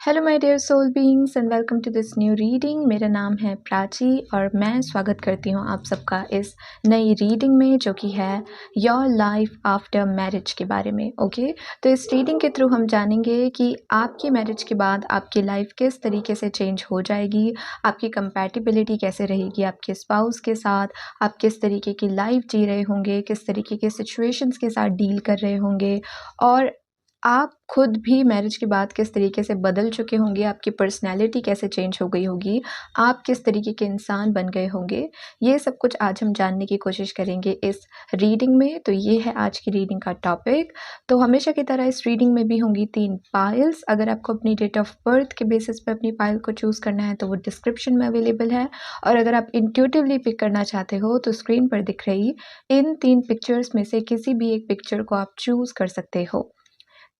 Hello my dear soul beings and welcome to this new reading. मेरा नाम है प्राची और मैं स्वागत करती हूँ आप सबका इस नई रीडिंग में जो कि है योर लाइफ आफ्टर मैरिज के बारे में। ओके, तो इस रीडिंग के थ्रू हम जानेंगे कि आपकी मैरिज के बाद आपकी लाइफ किस तरीके से चेंज हो जाएगी, आपकी कंपैटिबिलिटी कैसे रहेगी आपके स्पाउस के साथ, आप किस तरीके की लाइफ जी रहे होंगे, किस तरीके के सिचुएशंस के साथ डील कर रहे होंगे और आप खुद भी मैरिज के बाद किस तरीके से बदल चुके होंगे, आपकी पर्सनैलिटी कैसे चेंज हो गई होगी, आप किस तरीके के इंसान बन गए होंगे, ये सब कुछ आज हम जानने की कोशिश करेंगे इस रीडिंग में। तो ये है आज की रीडिंग का टॉपिक। तो हमेशा की तरह इस रीडिंग में भी होंगी 3 पाइल्स। अगर आपको अपनी डेट ऑफ बर्थ के बेसिस पे अपनी पाइल को चूज़ करना है तो वो डिस्क्रिप्शन में अवेलेबल है, और अगर आप इंट्यूटिवली पिक करना चाहते हो तो स्क्रीन पर दिख रही इन 3 पिक्चर्स में से किसी भी एक पिक्चर को आप चूज़ कर सकते हो।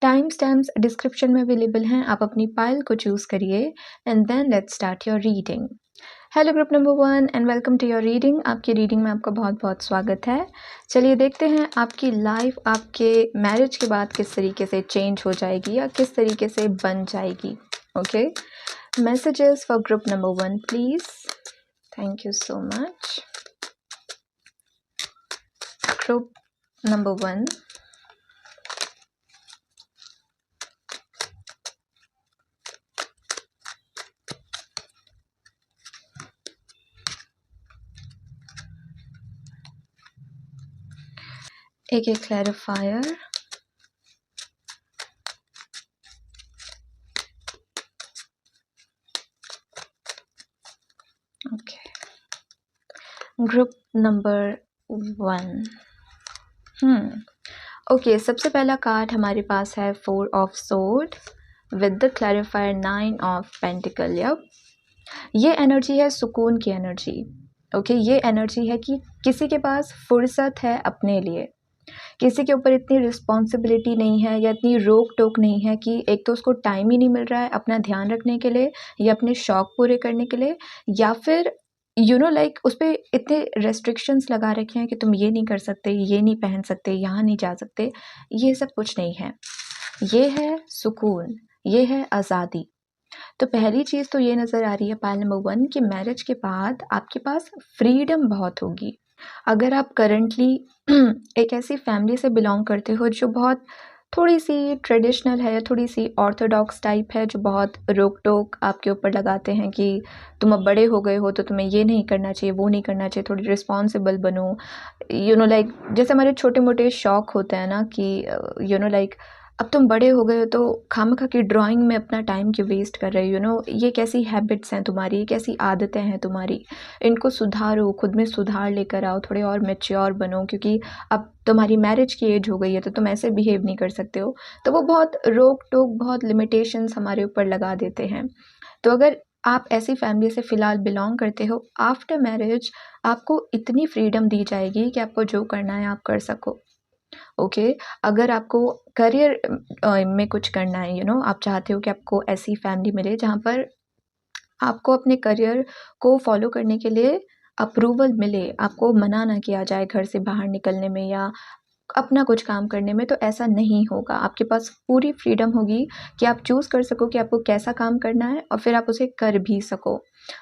टाइम स्टैम्प्स डिस्क्रिप्शन में अवेलेबल हैं, आप अपनी पाइल को चूज़ करिए and then let's start your reading. Hello group number 1 and welcome to your reading. आपकी रीडिंग में आपका बहुत बहुत स्वागत है। चलिए देखते हैं आपकी लाइफ आपके मैरिज के बाद किस तरीके से चेंज हो जाएगी या किस तरीके से बन जाएगी। Okay, messages for group number 1 please. Thank you so much. Group number 1, एक clarifier, okay. Group number 1, okay, सबसे पहला कार्ड हमारे पास है 4 of sword with the clarifier 9 of pentacle. ये एनर्जी है सुकून की एनर्जी। ओके, ये एनर्जी है कि किसी के पास फुर्सत है अपने लिए, किसी के ऊपर इतनी रिस्पॉन्सिबिलिटी नहीं है या इतनी रोक टोक नहीं है कि एक तो उसको टाइम ही नहीं मिल रहा है अपना ध्यान रखने के लिए या अपने शौक पूरे करने के लिए, या फिर लाइक उस पर इतने रेस्ट्रिक्शंस लगा रखे हैं कि तुम ये नहीं कर सकते, ये नहीं पहन सकते, यहाँ नहीं जा सकते। ये सब कुछ नहीं है, ये है सुकून, ये है आज़ादी। तो पहली चीज़ तो ये नज़र आ रही है पाइल नंबर 1 कि मैरिज के बाद आपके पास फ्रीडम बहुत होगी। अगर आप करंटली एक ऐसी फैमिली से बिलोंग करते हो जो बहुत थोड़ी सी ट्रेडिशनल है, थोड़ी सी ऑर्थोडॉक्स टाइप है, जो बहुत रोक टोक आपके ऊपर लगाते हैं कि तुम अब बड़े हो गए हो तो तुम्हें ये नहीं करना चाहिए, वो नहीं करना चाहिए, थोड़ी रिस्पॉन्सिबल बनो। लाइक जैसे हमारे छोटे मोटे शौक होते हैं ना कि लाइक अब तुम बड़े हो गए हो तो खामखा की ड्राइंग में अपना टाइम क्यों वेस्ट कर रहे हो। ये कैसी हैबिट्स हैं तुम्हारी, ये कैसी आदतें हैं तुम्हारी, इनको सुधारो, खुद में सुधार लेकर आओ, थोड़े और मैच्योर बनो, क्योंकि अब तुम्हारी मैरिज की एज हो गई है तो तुम ऐसे बिहेव नहीं कर सकते हो। तो वो बहुत रोक टोक, बहुत लिमिटेशंस हमारे ऊपर लगा देते हैं। तो अगर आप ऐसी फैमिली से फ़िलहाल बिलोंग करते हो, आफ्टर मैरिज आपको इतनी फ्रीडम दी जाएगी कि आपको जो करना है आप कर सको। ओके, अगर आपको करियर में कुछ करना है, आप चाहते हो कि आपको ऐसी फैमिली मिले जहाँ पर आपको अपने करियर को फॉलो करने के लिए अप्रूवल मिले, आपको मना ना किया जाए घर से बाहर निकलने में या अपना कुछ काम करने में, तो ऐसा नहीं होगा। आपके पास पूरी फ्रीडम होगी कि आप चूज़ कर सको कि आपको कैसा काम करना है और फिर आप उसे कर भी सको।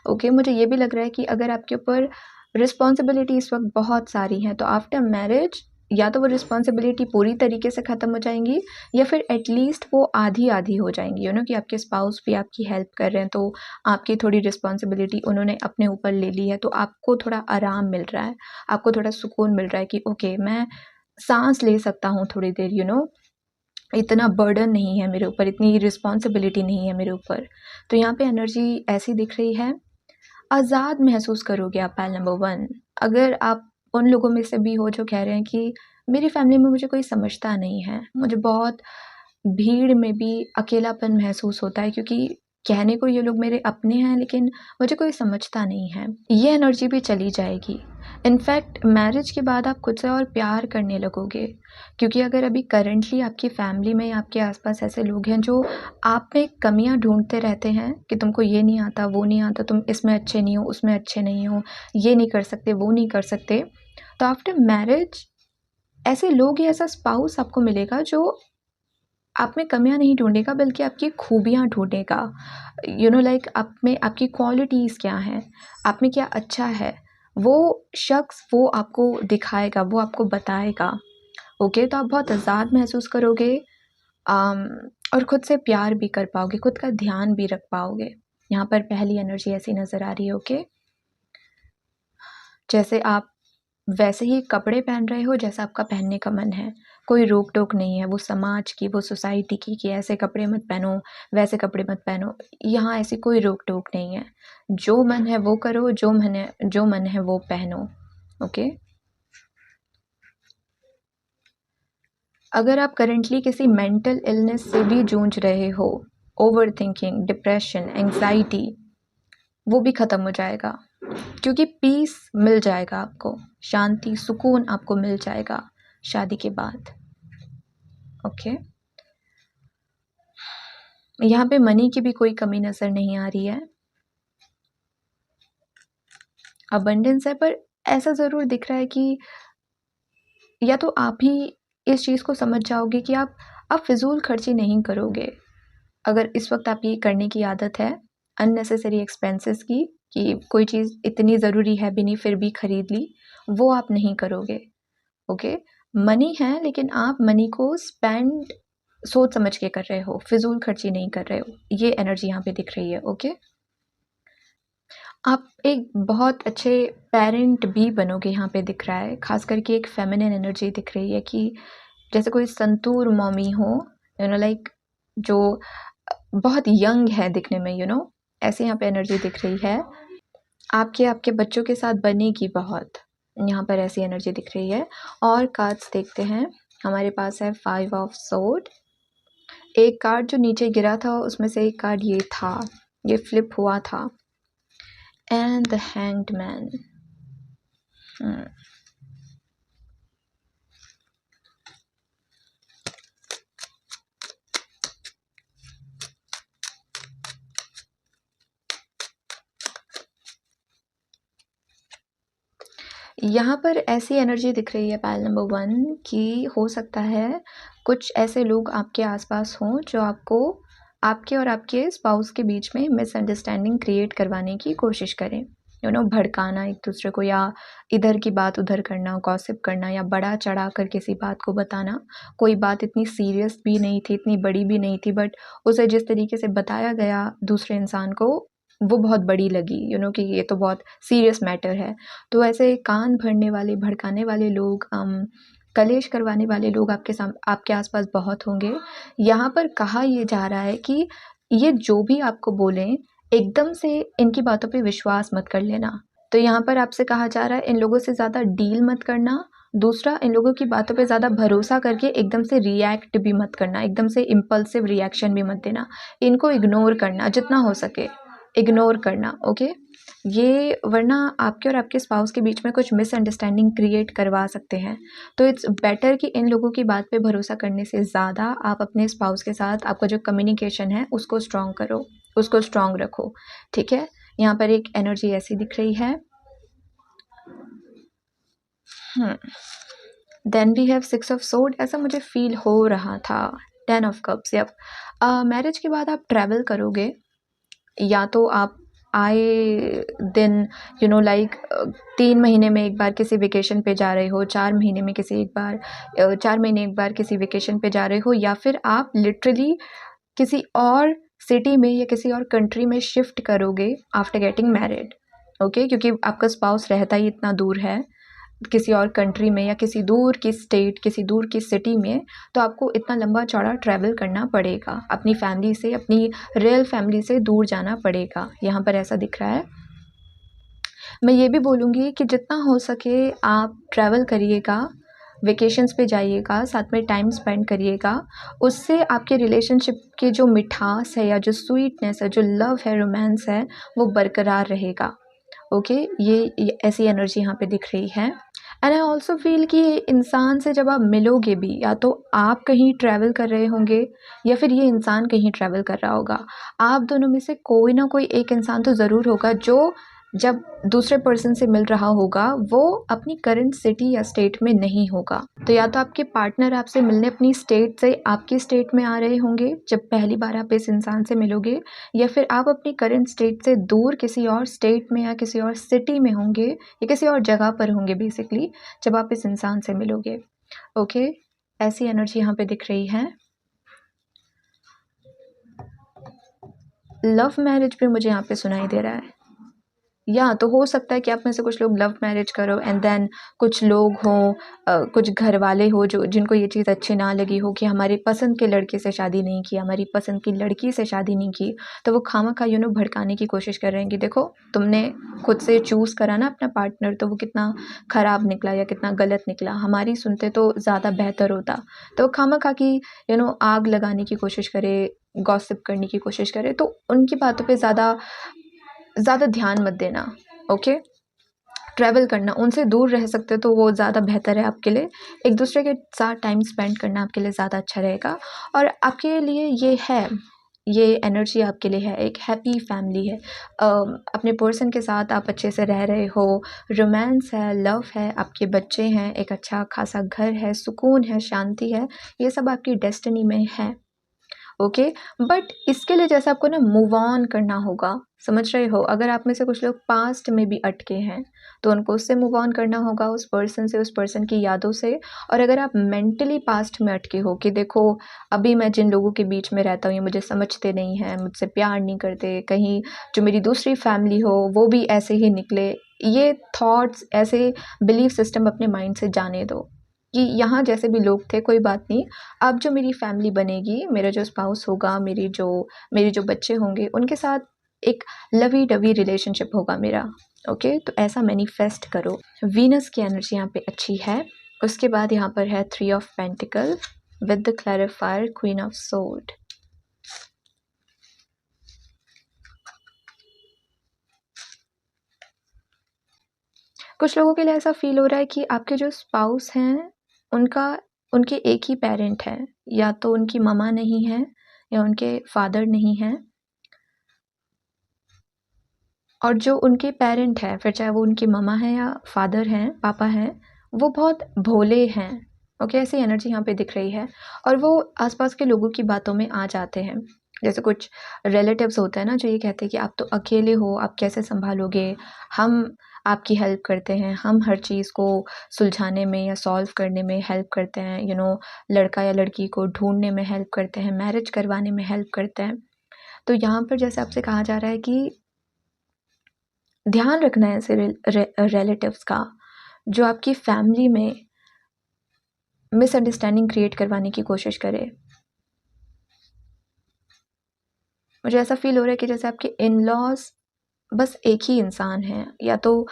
ओके, मुझे ये भी लग रहा है कि अगर आपके ऊपर रिस्पॉन्सिबिलिटी इस वक्त बहुत सारी हैं तो आफ्टर मैरिज या तो वो रिस्पॉन्सिबिलिटी पूरी तरीके से ख़त्म हो जाएंगी या फिर एटलीस्ट वो आधी आधी हो जाएंगी। कि आपके स्पाउस भी आपकी हेल्प कर रहे हैं तो आपकी थोड़ी रिस्पॉन्सिबिलिटी उन्होंने अपने ऊपर ले ली है, तो आपको थोड़ा आराम मिल रहा है, आपको थोड़ा सुकून मिल रहा है कि ओके, मैं सांस ले सकता हूँ थोड़ी देर। इतना बर्डन नहीं है मेरे ऊपर, इतनी रिस्पॉन्सिबिलिटी नहीं है मेरे ऊपर। तो यहाँ पे एनर्जी ऐसी दिख रही है, आज़ाद महसूस करोगे आप पाइल नंबर 1। अगर आप उन लोगों में से भी हो जो कह रहे हैं कि मेरी फैमिली में मुझे कोई समझता नहीं है, मुझे बहुत भीड़ में भी अकेलापन महसूस होता है क्योंकि कहने को ये लोग मेरे अपने हैं लेकिन मुझे कोई समझता नहीं है, ये एनर्जी भी चली जाएगी। इनफैक्ट मैरिज के बाद आप खुद से और प्यार करने लगोगे, क्योंकि अगर अभी करंटली आपकी फैमिली में या आपके आसपास ऐसे लोग हैं जो आप में कमियां ढूंढते रहते हैं कि तुमको ये नहीं आता, वो नहीं आता, तुम इसमें अच्छे नहीं हो, उसमें अच्छे नहीं हो, ये नहीं कर सकते, वो नहीं कर सकते, तो आफ्टर मैरिज ऐसे लोग या ऐसा स्पाउस आपको मिलेगा जो आप में कमियां नहीं ढूंढेगा बल्कि आपकी खूबियां ढूंढेगा। लाइक आप में आपकी क्वालिटीज़ क्या हैं, आप में क्या अच्छा है, वो शख्स वो आपको दिखाएगा, वो आपको बताएगा। ओके, तो आप बहुत आज़ाद महसूस करोगे आम, और ख़ुद से प्यार भी कर पाओगे, खुद का ध्यान भी रख पाओगे। यहाँ पर पहली एनर्जी ऐसी नज़र आ रही है। ओके, जैसे आप वैसे ही कपड़े पहन रहे हो जैसा आपका पहनने का मन है, कोई रोक टोक नहीं है वो समाज की, वो सोसाइटी की कि ऐसे कपड़े मत पहनो, वैसे कपड़े मत पहनो। यहाँ ऐसी कोई रोक टोक नहीं है, जो मन है वो करो, जो मन है वो पहनो। ओके, अगर आप करेंटली किसी मेंटल इलनेस से भी जूझ रहे हो, ओवर थिंकिंग, डिप्रेशन, एंग्जाइटी, वो भी ख़त्म हो जाएगा, क्योंकि पीस मिल जाएगा आपको, शांति सुकून आपको मिल जाएगा शादी के बाद। ओके, यहाँ पे मनी की भी कोई कमी नज़र नहीं आ रही है, अबंडेंस है, पर ऐसा ज़रूर दिख रहा है कि या तो आप ही इस चीज़ को समझ जाओगे कि आप फिजूल खर्ची नहीं करोगे। अगर इस वक्त आपकी करने की आदत है अननेसेसरी एक्सपेंसेस की, कि कोई चीज़ इतनी ज़रूरी है भी नहीं फिर भी खरीद ली, वो आप नहीं करोगे। ओके, मनी है लेकिन आप मनी को स्पेंड सोच समझ के कर रहे हो, फिजूल खर्ची नहीं कर रहे हो, ये एनर्जी यहाँ पे दिख रही है। ओके, आप एक बहुत अच्छे पेरेंट भी बनोगे, यहाँ पे दिख रहा है, खास करके एक फेमिनिन एनर्जी दिख रही है कि जैसे कोई संतूर मॉमी हो, लाइक जो बहुत यंग है दिखने में, ऐसे यहाँ पे एनर्जी दिख रही है। आपके बच्चों के साथ बनेगी बहुत, यहाँ पर ऐसी एनर्जी दिख रही है। और कार्ड्स देखते हैं, हमारे पास है 5 ऑफ सोर्ड। एक कार्ड जो नीचे गिरा था उसमें से एक कार्ड ये था, ये फ्लिप हुआ था, एंड द हैंग्ड मैन। यहाँ पर ऐसी एनर्जी दिख रही है पाइल नंबर 1 कि हो सकता है कुछ ऐसे लोग आपके आसपास हों जो आपके और आपके स्पाउस के बीच में मिसअंडरस्टैंडिंग क्रिएट करवाने की कोशिश करें, भड़काना एक दूसरे को, या इधर की बात उधर करना, गॉसिप करना, या बड़ा चढ़ा कर किसी बात को बताना। कोई बात इतनी सीरियस भी नहीं थी, इतनी बड़ी भी नहीं थी, बट उसे जिस तरीके से बताया गया दूसरे इंसान को वो बहुत बड़ी लगी, कि ये तो बहुत सीरियस मैटर है। तो ऐसे कान भरने वाले, भड़काने वाले लोग, कलेश करवाने वाले लोग आपके आसपास बहुत होंगे। यहाँ पर कहा ये जा रहा है कि ये जो भी आपको बोलें, एकदम से इनकी बातों पे विश्वास मत कर लेना। तो यहाँ पर आपसे कहा जा रहा है इन लोगों से ज़्यादा डील मत करना। दूसरा, इन लोगों की बातों पे ज़्यादा भरोसा करके एकदम से रिएक्ट भी मत करना, एकदम से इम्पल्सिव रिएक्शन भी मत देना। इनको इग्नोर करना, जितना हो सके इग्नोर करना। ओके, ये वरना आपके और आपके स्पाउस के बीच में कुछ मिसअंडरस्टैंडिंग क्रिएट करवा सकते हैं। तो इट्स बेटर कि इन लोगों की बात पे भरोसा करने से ज़्यादा आप अपने स्पाउस के साथ आपका जो कम्युनिकेशन है उसको स्ट्रॉन्ग करो, उसको स्ट्रॉन्ग रखो। ठीक है, यहाँ पर एक एनर्जी ऐसी दिख रही है। Then we have 6 of sword, ऐसा मुझे फील हो रहा था। 10 ऑफ कप्स, यप। मैरिज के बाद आप ट्रैवल करोगे, या तो आप आए दिन लाइक 3 महीने में एक बार किसी वेकेशन पे जा रहे हो, 4 महीने में 4 महीने एक बार किसी वेकेशन पे जा रहे हो, या फिर आप लिटरली किसी और सिटी में या किसी और कंट्री में शिफ्ट करोगे आफ्टर गेटिंग मैरिड। ओके, क्योंकि आपका स्पाउस रहता ही इतना दूर है किसी और कंट्री में, या किसी दूर की स्टेट, किसी दूर की सिटी में, तो आपको इतना लंबा चौड़ा ट्रैवल करना पड़ेगा, अपनी फैमिली से, अपनी रियल फैमिली से दूर जाना पड़ेगा। यहाँ पर ऐसा दिख रहा है। मैं ये भी बोलूँगी कि जितना हो सके आप ट्रैवल करिएगा, वेकेशंस पे जाइएगा, साथ में टाइम स्पेंड करिएगा। उससे आपके रिलेशनशिप की जो मिठास है, या जो स्वीटनेस है, जो लव है, रोमांस है, वो बरकरार रहेगा। ओके, ये ऐसी एनर्जी यहाँ पे दिख रही है। एंड आई ऑल्सो फील कि इंसान से जब आप मिलोगे भी, या तो आप कहीं ट्रैवल कर रहे होंगे या फिर ये इंसान कहीं ट्रैवल कर रहा होगा। आप दोनों में से कोई ना कोई एक इंसान तो ज़रूर होगा जो जब दूसरे पर्सन से मिल रहा होगा वो अपनी करंट सिटी या स्टेट में नहीं होगा। तो या तो आपके पार्टनर आपसे मिलने अपनी स्टेट से आपकी स्टेट में आ रहे होंगे जब पहली बार आप इस इंसान से मिलोगे, या फिर आप अपनी करंट स्टेट से दूर किसी और स्टेट में या किसी और सिटी में होंगे या किसी और जगह पर होंगे बेसिकली जब आप इस इंसान से मिलोगे। ओके, ऐसी एनर्जी यहाँ पे दिख रही है। लव मैरिज भी मुझे यहाँ पे सुनाई दे रहा है, या तो हो सकता है कि आप में से कुछ लोग लव मैरिज करो एंड देन कुछ लोग हों, कुछ घर वाले हो जो जिनको ये चीज़ अच्छी ना लगी हो कि हमारी पसंद के लड़के से शादी नहीं की, हमारी पसंद की लड़की से शादी नहीं की, तो वो खामखा भड़काने की कोशिश कर रहे हैं कि देखो तुमने खुद से चूज़ करा ना अपना पार्टनर, तो वो कितना ख़राब निकला या कितना गलत निकला, हमारी सुनते तो ज़्यादा बेहतर होता। तो वो खामखा की आग लगाने की कोशिश करे, गॉसिप करने की कोशिश करे, तो उनकी बातों पे ज़्यादा ध्यान मत देना। ओके, ट्रैवल करना, उनसे दूर रह सकते हो तो वो ज़्यादा बेहतर है आपके लिए। एक दूसरे के साथ टाइम स्पेंड करना आपके लिए ज़्यादा अच्छा रहेगा। और आपके लिए ये एनर्जी आपके लिए है, एक हैप्पी फैमिली है। अपने पर्सन के साथ आप अच्छे से रह रहे हो, रोमांस है, लव है, आपके बच्चे हैं, एक अच्छा खासा घर है, सुकून है, शांति है, ये सब आपकी डेस्टिनी में है। ओके, बट इसके लिए जैसे आपको ना मूव ऑन करना होगा, समझ रहे हो? अगर आप में से कुछ लोग पास्ट में भी अटके हैं तो उनको उससे मूव ऑन करना होगा, उस पर्सन से, उस पर्सन की यादों से। और अगर आप मेंटली पास्ट में अटके हो कि देखो अभी मैं जिन लोगों के बीच में रहता हूँ ये मुझे समझते नहीं हैं, मुझसे प्यार नहीं करते, कहीं जो मेरी दूसरी फैमिली हो वो भी ऐसे ही निकले, ये थॉट्स, ऐसे बिलीफ सिस्टम अपने माइंड से जाने दो कि यहाँ जैसे भी लोग थे कोई बात नहीं, अब जो मेरी फैमिली बनेगी, मेरा जो स्पाउस होगा, मेरे जो बच्चे होंगे, उनके साथ एक लवी डवी रिलेशनशिप होगा मेरा। ओके, तो ऐसा मैनिफेस्ट करो। वीनस की एनर्जी यहाँ पे अच्छी है। उसके बाद यहाँ पर है 3 of pentacle with the clarifier queen of sword. कुछ लोगों के लिए ऐसा फील हो रहा है कि आपके जो स्पाउस हैं उनके एक ही पेरेंट है, या तो उनकी ममा नहीं है या उनके फादर नहीं है, और जो उनके पेरेंट हैं, फिर चाहे वो उनकी ममा है या फादर हैं, पापा हैं, वो बहुत भोले हैं। ओके, ऐसी एनर्जी यहाँ पे दिख रही है। और वो आसपास के लोगों की बातों में आ जाते हैं। जैसे कुछ रिलेटिव्स होते हैं ना जो ये कहते हैं कि आप तो अकेले हो, आप कैसे संभालोगे, हम आपकी हेल्प करते हैं, हम हर चीज़ को सुलझाने में या सॉल्व करने में हेल्प करते हैं, लड़का या लड़की को ढूंढने में हेल्प करते हैं, मैरिज करवाने में हेल्प करते हैं। तो यहाँ पर जैसे आपसे कहा जा रहा है कि ध्यान रखना है ऐसे रिलेटिव्स का जो आपकी फैमिली में मिसअंडरस्टैंडिंग क्रिएट करवाने की कोशिश करे। मुझे ऐसा फील हो रहा है कि जैसे आपके इन लॉज बस एक ही इंसान है, या तो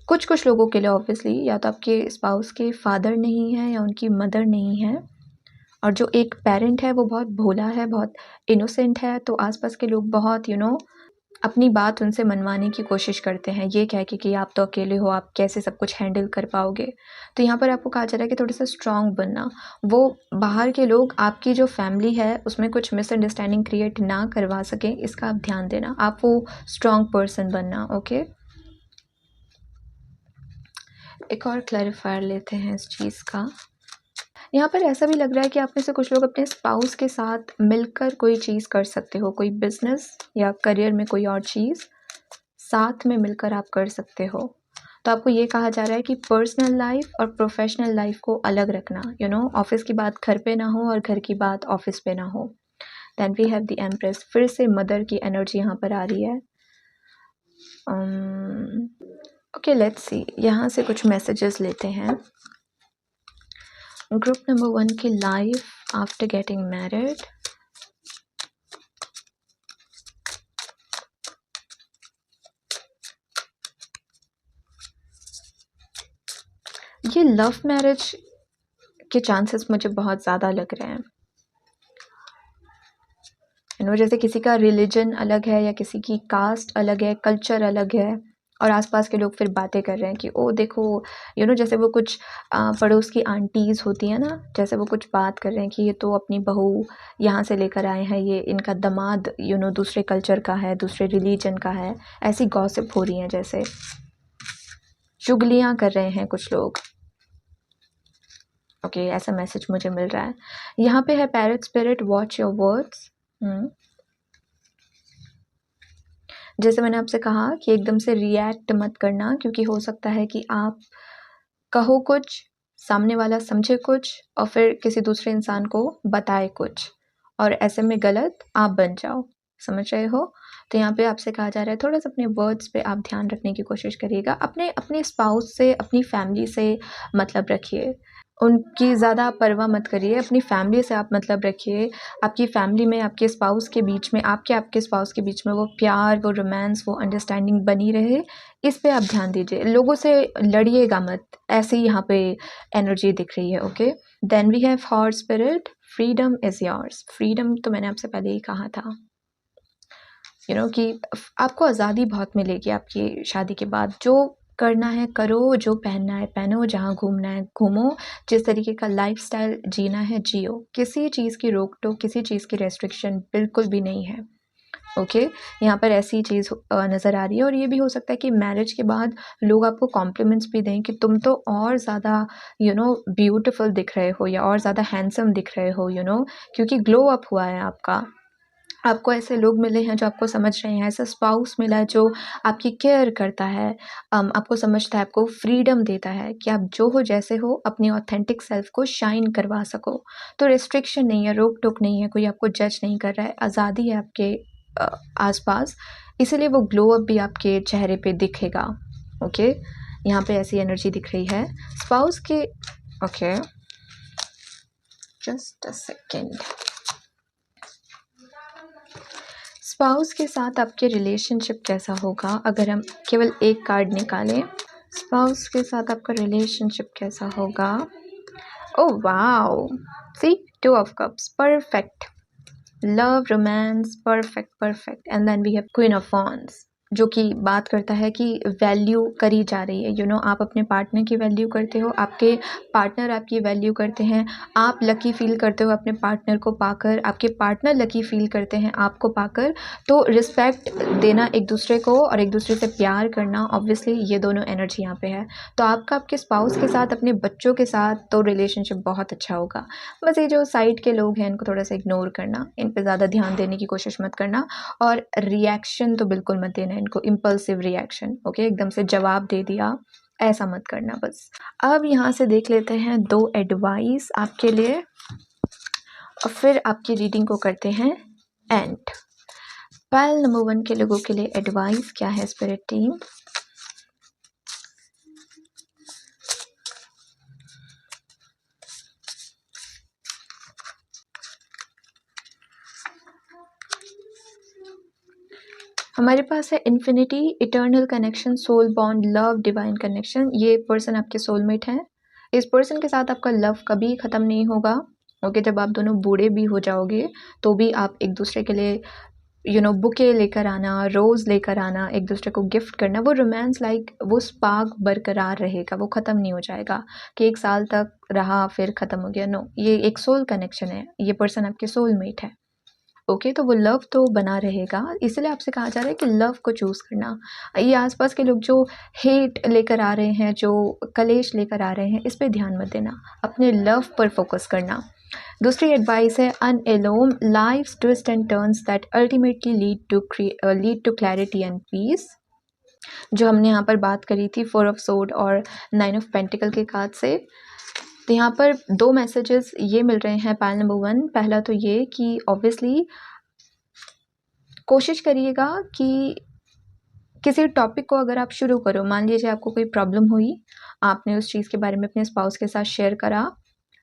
कुछ लोगों के लिए ऑब्वियसली या तो आपके स्पाउस के फादर नहीं है या उनकी मदर नहीं है, और जो एक पेरेंट है वो बहुत भोला है, बहुत इनोसेंट है, तो आसपास के लोग बहुत अपनी बात उनसे मनवाने की कोशिश करते हैं, ये कह के कि आप तो अकेले हो, आप कैसे सब कुछ हैंडल कर पाओगे। तो यहाँ पर आपको कहा जा रहा है कि थोड़ा सा स्ट्रॉन्ग बनना, वो बाहर के लोग आपकी जो फैमिली है उसमें कुछ मिसअंडरस्टैंडिंग क्रिएट ना करवा सकें, इसका आप ध्यान देना, आप वो स्ट्रॉन्ग पर्सन बनना। ओके, एक और क्लैरिफायर लेते हैं इस चीज़ का। यहाँ पर ऐसा भी लग रहा है कि आप में से कुछ लोग अपने स्पाउस के साथ मिलकर कोई चीज़ कर सकते हो, कोई बिजनेस या करियर में कोई और चीज़ साथ में मिलकर आप कर सकते हो। तो आपको ये कहा जा रहा है कि पर्सनल लाइफ और प्रोफेशनल लाइफ को अलग रखना, ऑफिस की बात घर पे ना हो और घर की बात ऑफिस पे ना हो। Then we have the empress, फिर से मदर की एनर्जी यहाँ पर आ रही है। ओके, लेट्स सी, यहाँ से कुछ मैसेजेस लेते हैं। ग्रुप नंबर 1 की लाइफ आफ्टर गेटिंग मैरिड। ये लव मैरिज के चांसेस मुझे बहुत ज़्यादा लग रहे हैं। जैसे किसी का रिलीजन अलग है या किसी की कास्ट अलग है, कल्चर अलग है, और आसपास के लोग फिर बातें कर रहे हैं कि ओ देखो जैसे वो कुछ पड़ोस की आंटीज़ होती हैं ना, जैसे वो कुछ बात कर रहे हैं कि ये तो अपनी बहू यहाँ से लेकर आए हैं, ये इनका दामाद दूसरे कल्चर का है, दूसरे रिलीजन का है, ऐसी गॉसिप हो रही हैं, जैसे चुगलियाँ कर रहे हैं कुछ लोग। ओके, ऐसा मैसेज मुझे मिल रहा है। यहाँ पे है parrot spirit, watch your words. जैसे मैंने आपसे कहा कि एकदम से रिएक्ट मत करना, क्योंकि हो सकता है कि आप कहो कुछ, सामने वाला समझे कुछ और फिर किसी दूसरे इंसान को बताए कुछ, और ऐसे में गलत आप बन जाओ। समझ रहे हो? तो यहाँ पे आपसे कहा जा रहा है थोड़ा सा अपने वर्ड्स पे आप ध्यान रखने की कोशिश करिएगा। अपने स्पाउस से, अपनी फैमिली से मतलब रखिए, उनकी ज़्यादा परवाह मत करिए, अपनी फैमिली से आप मतलब रखिए। आपकी फैमिली में, आपके स्पाउस के बीच में, आपके स्पाउस के बीच में वो प्यार, वो रोमांस, वो अंडरस्टैंडिंग बनी रहे, इस पे आप ध्यान दीजिए। लोगों से लड़िएगा मत, ऐसी यहाँ पे एनर्जी दिख रही है। Okay, then we have horse spirit, freedom is yours. Freedom तो मैंने आपसे पहले ही कहा था कि आपको आज़ादी बहुत मिलेगी आपकी शादी के बाद। जो करना है करो, जो पहनना है पहनो, जहाँ घूमना है घूमो, जिस तरीके का लाइफस्टाइल जीना है जियो। किसी चीज़ की रोक टोक, किसी चीज़ की रेस्ट्रिक्शन बिल्कुल भी नहीं है। ओके, यहाँ पर ऐसी चीज़ नज़र आ रही है। और ये भी हो सकता है कि मैरिज के बाद लोग आपको कॉम्प्लीमेंट्स भी दें कि तुम तो और ज़्यादा ब्यूटीफुल दिख रहे हो, या और ज़्यादा हैंडसम दिख रहे हो, क्योंकि ग्लो अप हुआ है आपको ऐसे लोग मिले हैं जो आपको समझ रहे हैं, ऐसा स्पाउस मिला है जो आपकी केयर करता है, आपको समझता है, आपको फ्रीडम देता है कि आप जो हो, जैसे हो, अपनी ऑथेंटिक सेल्फ को शाइन करवा सको। तो रिस्ट्रिक्शन नहीं है, रोक टोक नहीं है, कोई आपको जज नहीं कर रहा है, आज़ादी है आपके आसपास, इसीलिए वो ग्लो अप भी आपके चेहरे पे दिखेगा। ओके, यहाँ पे ऐसी एनर्जी दिख रही है स्पाउस के। Okay, just a second. Spouse के साथ आपके रिलेशनशिप कैसा होगा? अगर हम केवल एक कार्ड निकालें, स्पाउस के साथ आपका रिलेशनशिप कैसा होगा? Oh wow, see, 2 of cups, perfect. Love, romance, perfect perfect. And then we have queen of wands, जो कि बात करता है कि वैल्यू करी जा रही है। आप अपने पार्टनर की वैल्यू करते हो, आपके पार्टनर आपकी वैल्यू करते हैं, आप लकी फील करते हो अपने पार्टनर को पाकर, आपके पार्टनर लकी फील करते हैं आपको पाकर। तो रिस्पेक्ट देना एक दूसरे को और एक दूसरे से प्यार करना, ऑब्वियसली ये दोनों एनर्जी यहाँ पे है। तो आपका आपके स्पाउस के साथ, अपने बच्चों के साथ तो रिलेशनशिप बहुत अच्छा होगा। बस ये जो साइड के लोग हैं इनको थोड़ा सा इग्नोर करना, इन पे ज़्यादा ध्यान देने की कोशिश मत करना, और रिएक्शन तो बिल्कुल मत देना इनको, इम्पल्सिव रिएक्शन। ओके, एकदम से जवाब दे दिया, ऐसा मत करना बस। अब यहाँ से देख लेते हैं 2 एडवाइस आपके लिए, और फिर आपकी रीडिंग को करते हैं एंड। पाइल नंबर 1 के लोगों के लिए एडवाइस क्या है स्पिरिट टीम? हमारे पास है infinity, eternal connection, soul bond, love, divine connection. ये पर्सन आपके सोलमेट हैं। इस पर्सन के साथ आपका लव कभी ख़त्म नहीं होगा। ओके, जब आप दोनों बूढ़े भी हो जाओगे तो भी आप एक दूसरे के लिए बुके लेकर आना, रोज़ लेकर आना, एक दूसरे को गिफ्ट करना, वो रोमांस वो स्पार्क बरकरार रहेगा, वो ख़त्म नहीं हो जाएगा कि 1 साल तक रहा फिर ख़त्म हो गया। नो, ये एक सोल कनेक्शन है, ये पर्सन आपके सोलमेट है। ओके, तो वो लव तो बना रहेगा, इसलिए आपसे कहा जा रहा है कि लव को चूज़ करना। ये आसपास के लोग जो हेट लेकर आ रहे हैं, जो कलेश लेकर आ रहे हैं, इस पे ध्यान मत देना, अपने लव पर फोकस करना। दूसरी एडवाइस है अनएलोम, life's twist and turns that ultimately lead to clarity and peace. जो हमने यहाँ पर बात करी थी 4 ऑफ सोर्ड और 9 ऑफ पेंटिकल के कार्ड से। तो यहाँ पर 2 मैसेजेस ये मिल रहे हैं पाइल नंबर 1। पहला तो ये कि ऑब्वियसली कोशिश करिएगा कि किसी टॉपिक को अगर आप शुरू करो, मान लीजिए आपको कोई प्रॉब्लम हुई, आपने उस चीज़ के बारे में अपने स्पाउस के साथ शेयर करा,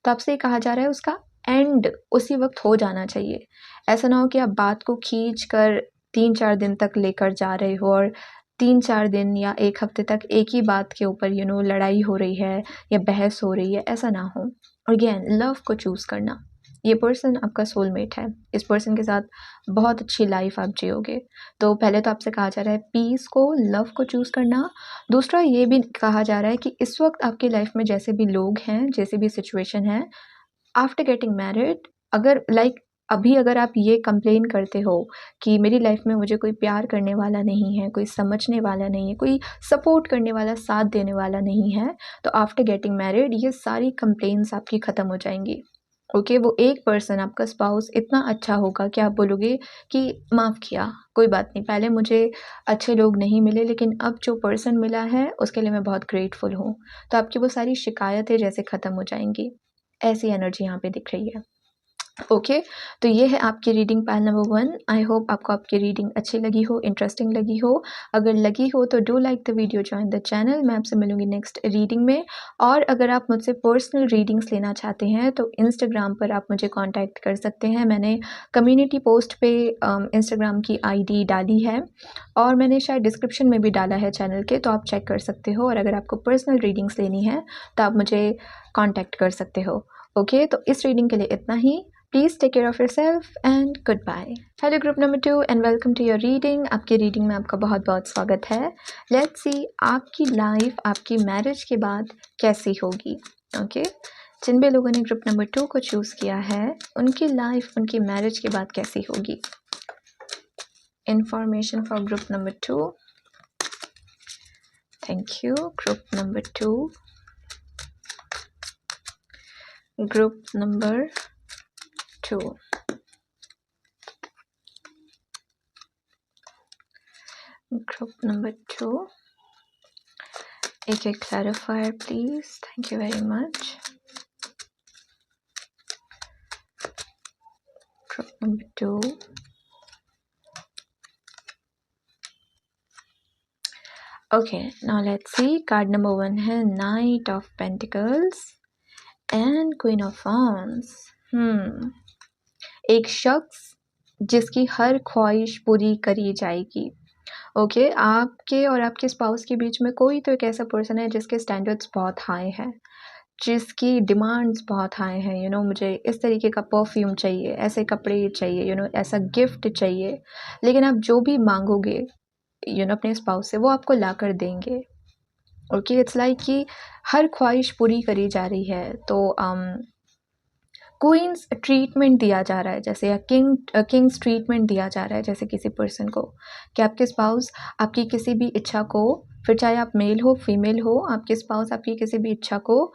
तो आपसे ये कहा जा रहा है उसका एंड उसी वक्त हो जाना चाहिए। ऐसा ना हो कि आप बात को खींच कर 3-4 दिन तक लेकर जा रहे हो और 3-4 दिन या 1 हफ्ते तक एक ही बात के ऊपर लड़ाई हो रही है या बहस हो रही है, ऐसा ना हो। अगेन लव को चूज़ करना, ये पर्सन आपका सोलमेट है। इस पर्सन के साथ बहुत अच्छी लाइफ आप जियोगे। तो पहले तो आपसे कहा जा रहा है पीस को, लव को चूज़ करना। दूसरा ये भी कहा जा रहा है कि इस वक्त आपकी लाइफ में जैसे भी लोग हैं, जैसे भी सिचुएशन है, आफ्टर गेटिंग मैरिड, अगर अभी अगर आप ये कंप्लेन करते हो कि मेरी लाइफ में मुझे कोई प्यार करने वाला नहीं है, कोई समझने वाला नहीं है, कोई सपोर्ट करने वाला, साथ देने वाला नहीं है, तो आफ्टर गेटिंग मैरिड ये सारी कंप्लेंट्स आपकी ख़त्म हो जाएंगी। ओके, वो एक पर्सन, आपका स्पाउस इतना अच्छा होगा कि आप बोलोगे कि माफ़ किया, कोई बात नहीं, पहले मुझे अच्छे लोग नहीं मिले, लेकिन अब जो पर्सन मिला है उसके लिए मैं बहुत ग्रेटफुल हूँ। तो आपकी वो सारी शिकायतें जैसे ख़त्म हो जाएंगी, ऐसी एनर्जी यहाँ पे दिख रही है। ओके, तो ये है आपकी reading pile number 1। I hope आपको आपकी रीडिंग अच्छी लगी हो, इंटरेस्टिंग लगी हो। अगर लगी हो तो do like the video, join the channel. मैं आपसे मिलूंगी नेक्स्ट रीडिंग में। और अगर आप मुझसे पर्सनल रीडिंग्स लेना चाहते हैं तो इंस्टाग्राम पर आप मुझे कांटेक्ट कर सकते हैं। मैंने कम्युनिटी पोस्ट पे इंस्टाग्राम की आईडी डाली है और मैंने शायद डिस्क्रिप्शन में भी डाला है चैनल के, तो आप चेक कर सकते हो। और अगर आपको पर्सनल रीडिंग्स लेनी है तो आप मुझे कॉन्टैक्ट कर सकते हो। ओके, तो इस रीडिंग के लिए इतना ही। Please take care of yourself and goodbye. Hello group number 2 and welcome to your reading. आपकी रीडिंग में आपका बहुत बहुत स्वागत है। लेट्स सी आपकी लाइफ आपकी मैरिज के बाद कैसी होगी। ओके, जिन भी लोगों ने ग्रुप नंबर 2 को चूज़ किया है उनकी लाइफ उनकी मैरिज के बाद कैसी होगी। Information for group number 2। Thank you. Group number 2, group number 2, group number 2. एक clarifier please. Thank you very much. Group number 2. Okay, now let's see. Card number 1 है Knight of Pentacles and Queen of Wands. एक शख्स जिसकी हर ख्वाहिश पूरी करी जाएगी। Okay, आपके और आपके स्पाउस के बीच में कोई तो एक ऐसा पर्सन है जिसके स्टैंडर्ड्स बहुत हाई हैं, जिसकी डिमांड्स बहुत हाई हैं। मुझे इस तरीके का परफ्यूम चाहिए, ऐसे कपड़े चाहिए, ऐसा गिफ्ट चाहिए। लेकिन आप जो भी मांगोगे अपने स्पाउस से, वो आपको ला कर देंगे। ओके, इट्स लाइक कि हर ख्वाहिश पूरी करी जा रही है। तो क्वींस ट्रीटमेंट दिया जा रहा है जैसे, या किंग्स ट्रीटमेंट दिया जा रहा है जैसे किसी पर्सन को, कि आपके स्पाउस आपकी किसी भी इच्छा को, फिर चाहे आप मेल हो फीमेल हो, आपके स्पाउस आपकी किसी भी इच्छा को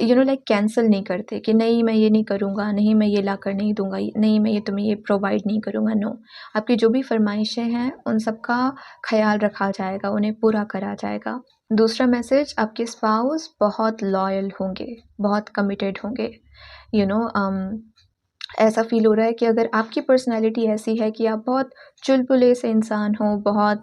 लाइक कैंसिल नहीं करते कि नहीं मैं ये नहीं करूँगा, नहीं मैं ये ला कर नहीं दूंगा, नहीं मैं ये तुम्हें ये प्रोवाइड नहीं करूँगा। नो, आपकी जो भी फरमाइशें हैं उन सब का ख्याल रखा जाएगा, उन्हें पूरा करा जाएगा। दूसरा मैसेज, आपके स्पाउस बहुत लॉयल होंगे, बहुत कमिटेड होंगे। ऐसा फील हो रहा है कि अगर आपकी पर्सनैलिटी ऐसी है कि आप बहुत चुलबुले से इंसान हो, बहुत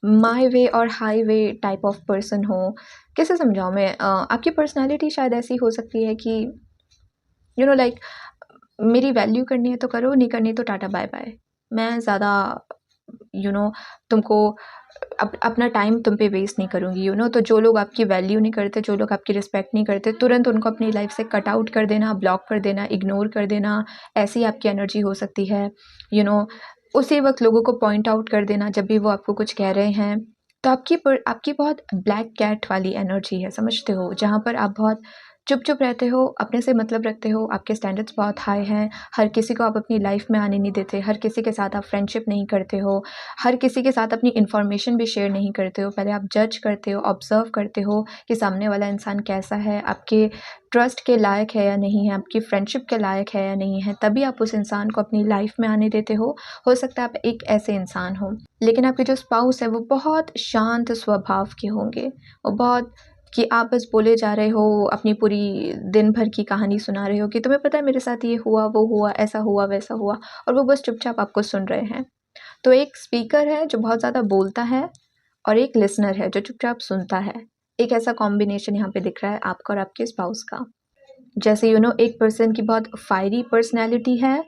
माई वे और high way type of person हो। कैसे समझाऊँ मैं? आपकी पर्सनैलिटी शायद ऐसी हो सकती है कि लाइक मेरी वैल्यू करनी है तो करो, नहीं करनी तो टाटा बाय बाय। मैं ज़्यादा तुमको अपना टाइम तुम पे वेस्ट नहीं करूँगी। तो जो लोग आपकी वैल्यू नहीं करते, जो लोग आपकी रिस्पेक्ट नहीं करते, तुरंत उनको अपनी लाइफ से कट आउट कर देना, ब्लॉक कर देना, इग्नोर कर देना, ऐसी आपकी एनर्जी हो सकती है। उसी वक्त लोगों को पॉइंट आउट कर देना जब भी वो आपको कुछ कह रहे हैं। तो आपकी बहुत ब्लैक कैट वाली एनर्जी है, समझते हो? जहाँ पर आप बहुत चुप रहते हो, अपने से मतलब रखते हो, आपके स्टैंडर्ड्स बहुत हाई हैं, हर किसी को आप अपनी लाइफ में आने नहीं देते, हर किसी के साथ आप फ्रेंडशिप नहीं करते हो, हर किसी के साथ अपनी इन्फॉर्मेशन भी शेयर नहीं करते हो। पहले आप जज करते हो, ऑब्जर्व करते हो कि सामने वाला इंसान कैसा है, आपके ट्रस्ट के लायक है या नहीं है, आपकी फ्रेंडशिप के लायक है या नहीं है, तभी आप उस इंसान को अपनी लाइफ में आने देते हो। हो सकता है आप एक ऐसे इंसान हो, लेकिन आपके जो स्पाउस है वो बहुत शांत स्वभाव के होंगे। वो बहुत कि आप बस बोले जा रहे हो, अपनी पूरी दिन भर की कहानी सुना रहे हो कि तुम्हें पता है मेरे साथ ये हुआ, वो हुआ, ऐसा हुआ, वैसा हुआ, और वो बस चुपचाप आपको सुन रहे हैं। तो एक स्पीकर है जो बहुत ज़्यादा बोलता है और एक लिसनर है जो चुपचाप सुनता है। एक ऐसा कॉम्बिनेशन यहाँ पे दिख रहा है आपका और आपके स्पाउस का। जैसे एक पर्सन की बहुत फायरी पर्सनैलिटी है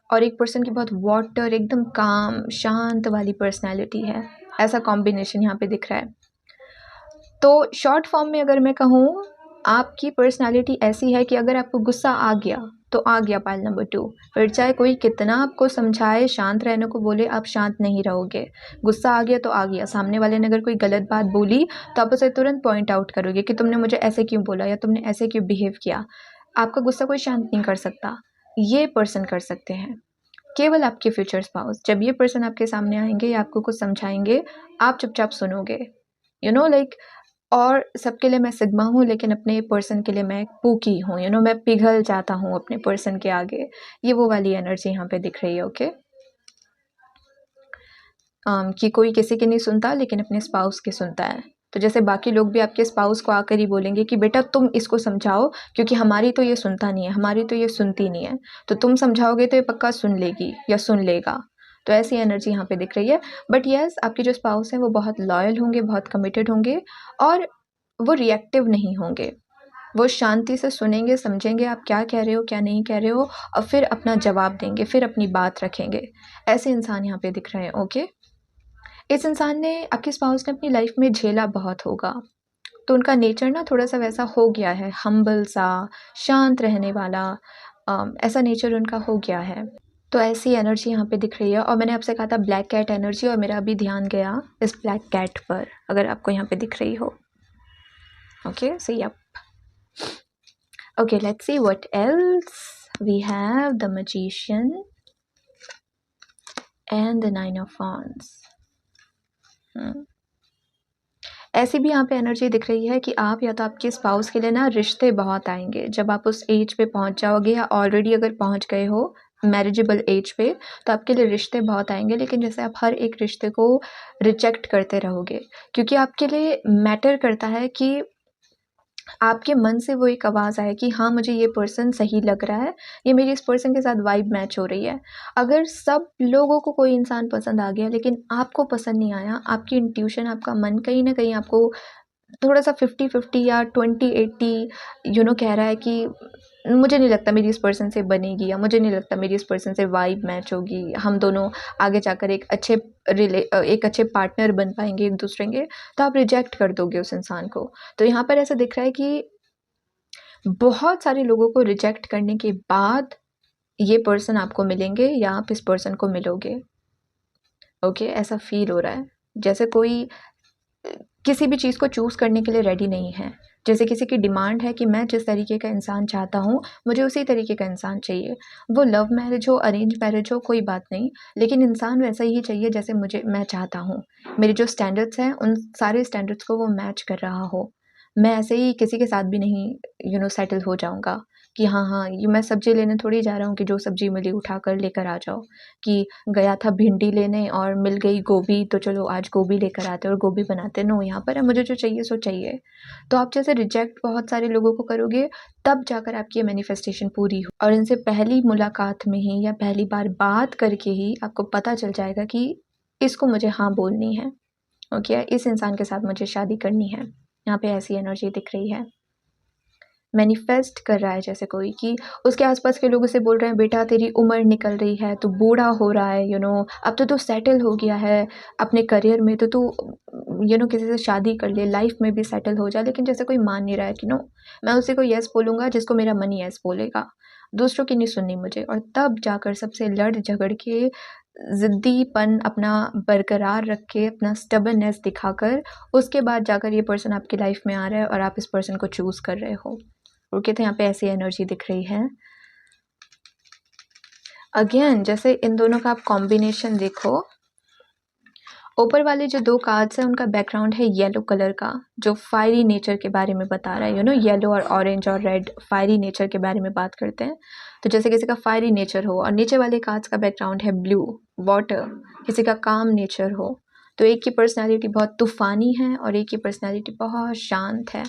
और एक पर्सन की बहुत वाटर, एकदम काम शांत वाली पर्सनैलिटी है। ऐसा कॉम्बिनेशन यहाँ पे दिख रहा है। तो शॉर्ट फॉर्म में अगर मैं कहूँ आपकी पर्सनालिटी ऐसी है कि अगर आपको गुस्सा आ गया तो आ गया, पाइल नंबर 2। फिर चाहे कोई कितना आपको समझाए, शांत रहने को बोले, आप शांत नहीं रहोगे। गुस्सा आ गया तो आ गया। सामने वाले ने अगर कोई गलत बात बोली तो आप उसे तुरंत पॉइंट आउट करोगे कि तुमने मुझे ऐसे क्यों बोला या तुमने ऐसे क्यों बिहेव किया। आपका गुस्सा कोई शांत नहीं कर सकता, ये पर्सन कर सकते हैं, केवल आपके फ्यूचर स्पाउस। जब ये पर्सन आपके सामने आएंगे या आपको कुछ समझाएंगे, आप चुपचाप सुनोगे, लाइक। और सबके लिए मैं सिग्मा हूँ, लेकिन अपने पर्सन के लिए मैं पूकी हूँ, मैं पिघल जाता हूँ अपने पर्सन के आगे। ये वो वाली एनर्जी यहाँ पे दिख रही है। ओके, कि कोई किसी की नहीं सुनता लेकिन अपने स्पाउस की सुनता है। तो जैसे बाकी लोग भी आपके स्पाउस को आकर ही बोलेंगे कि बेटा तुम इसको समझाओ, क्योंकि हमारी तो ये सुनता नहीं है, हमारी तो ये सुनती नहीं है, तो तुम समझाओगे तो ये पक्का सुन लेगी या सुन लेगा। तो ऐसी एनर्जी यहाँ पे दिख रही है। बट यस, आपके जो स्पाउस हैं वो बहुत लॉयल होंगे, बहुत कमिटेड होंगे, और वो रिएक्टिव नहीं होंगे। वो शांति से सुनेंगे, समझेंगे आप क्या कह रहे हो, क्या नहीं कह रहे हो, और फिर अपना जवाब देंगे, फिर अपनी बात रखेंगे। ऐसे इंसान यहाँ पे दिख रहे हैं। ओके, इस इंसान ने, आपके स्पाउस ने अपनी लाइफ में झेला बहुत होगा, तो उनका नेचर ना थोड़ा सा वैसा हो गया है, हम्बल सा, शांत रहने वाला, ऐसा नेचर उनका हो गया है। तो ऐसी एनर्जी यहाँ पे दिख रही है। और मैंने आपसे कहा था ब्लैक कैट एनर्जी, और मेरा अभी ध्यान गया इस ब्लैक कैट पर, अगर आपको यहाँ पे दिख रही हो। Okay, so yup. Okay, let's see what else. We have the Magician and the Nine of Wands. ऐसी भी यहाँ पे एनर्जी दिख रही है कि आप या तो आपके स्पाउस के लिए ना रिश्ते बहुत आएंगे जब आप उस एज पे पहुँच जाओगे, या ऑलरेडी अगर पहुँच गए हो मैरिजेबल एज पे, तो आपके लिए रिश्ते बहुत आएंगे। लेकिन जैसे आप हर एक रिश्ते को रिजेक्ट करते रहोगे, क्योंकि आपके लिए मैटर करता है कि आपके मन से वो एक आवाज़ आए कि हाँ, मुझे ये पर्सन सही लग रहा है, ये मेरी इस पर्सन के साथ वाइब मैच हो रही है। अगर सब लोगों को कोई इंसान पसंद आ गया लेकिन आपको पसंद नहीं आया, आपकी इंट्यूशन, आपका मन कहीं ना कहीं आपको थोड़ा सा 50-50 या 20-80 कह रहा है कि मुझे नहीं लगता मेरी इस पर्सन से बनेगी, या मुझे नहीं लगता मेरी इस पर्सन से वाइब मैच होगी, हम दोनों आगे जाकर एक अच्छे पार्टनर बन पाएंगे एक दूसरे के, तो आप रिजेक्ट कर दोगे उस इंसान को। तो यहाँ पर ऐसा दिख रहा है कि बहुत सारे लोगों को रिजेक्ट करने के बाद ये पर्सन आपको मिलेंगे, या आप इस पर्सन को मिलोगे। ओके, ऐसा फील हो रहा है जैसे कोई किसी भी चीज़ को चूज़ करने के लिए रेडी नहीं है। जैसे किसी की डिमांड है कि मैं जिस तरीके का इंसान चाहता हूँ, मुझे उसी तरीके का इंसान चाहिए। वो लव मैरिज हो, अरेंज मैरिज हो, कोई बात नहीं, लेकिन इंसान वैसा ही चाहिए जैसे मैं चाहता हूँ। मेरे जो स्टैंडर्ड्स हैं, उन सारे स्टैंडर्ड्स को वो मैच कर रहा हो। मैं ऐसे ही किसी के साथ भी नहीं सेटल हो जाऊँगा कि हाँ, ये मैं सब्ज़ी लेने थोड़ी जा रहा हूँ कि जो सब्ज़ी मिली उठाकर लेकर आ जाओ, कि गया था भिंडी लेने और मिल गई गोभी, तो चलो आज गोभी लेकर आते और गोभी बनाते। नो, यहाँ पर है मुझे जो चाहिए सो चाहिए। तो आप जैसे रिजेक्ट बहुत सारे लोगों को करोगे, तब जाकर आपकी ये मैनिफेस्टेशन पूरी हो। और इनसे पहली मुलाकात में ही या पहली बार बात करके ही आपको पता चल जाएगा कि इसको मुझे हाँ बोलनी है। ओके, इस इंसान के साथ मुझे शादी करनी है। यहाँ पे ऐसी एनर्जी दिख रही है। मैनिफेस्ट कर रहा है जैसे कोई, कि उसके आसपास के लोग उसे बोल रहे हैं बेटा तेरी उम्र निकल रही है, तू बूढ़ा हो रहा है, अब तो तू सेटल हो गया है अपने करियर में, तो तू किसी से शादी कर ले, लाइफ में भी सेटल हो जा। लेकिन जैसे कोई मान नहीं रहा है कि मैं उसी को यस बोलूँगा जिसको मेरा मन यस बोलेगा, दूसरों की नहीं सुननी मुझे। और तब जाकर सबसे लड़ झगड़ के, ज़िद्दीपन अपना बरकरार रख के, अपना स्टबर्ननेस दिखाकर, उसके बाद जाकर ये पर्सन आपकी लाइफ में आ रहा है और आप इस पर्सन को चूज़ कर रहे हो। ओके, तो यहाँ पे ऐसी एनर्जी दिख रही है। अगेन जैसे इन दोनों का आप कॉम्बिनेशन देखो, ऊपर वाले जो 2 कार्ड्स हैं उनका बैकग्राउंड है येलो कलर का, जो फायरी नेचर के बारे में बता रहा है। येलो और ऑरेंज और रेड फायरी नेचर के बारे में बात करते हैं। तो जैसे किसी का फायरी नेचर हो, और नीचे वाले कार्ड्स का बैकग्राउंड है ब्लू वाटर, किसी का काम नेचर हो। तो एक की पर्सनैलिटी बहुत तूफ़ानी है और एक की पर्सनैलिटी बहुत शांत है,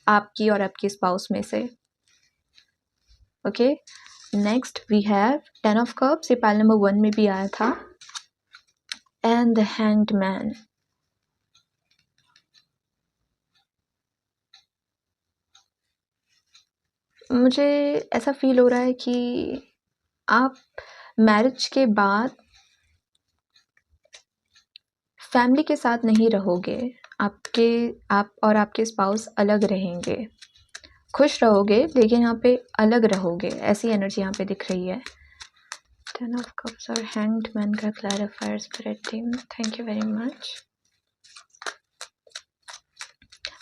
आपकी और आपकी स्पाउस में से। Okay, next we have 10 of cups, ये पाइल नंबर 1 में भी आया था, एंड द हैंग्ड मैन। मुझे ऐसा फील हो रहा है कि आप मैरिज के बाद फैमिली के साथ नहीं रहोगे, आप और आपके स्पाउस अलग रहेंगे। खुश रहोगे लेकिन यहाँ पे अलग रहोगे, ऐसी एनर्जी यहाँ पे दिख रही है। 10 ऑफ कप्स और हैंग्ड मैन का clarifier spirit team, thank you very much.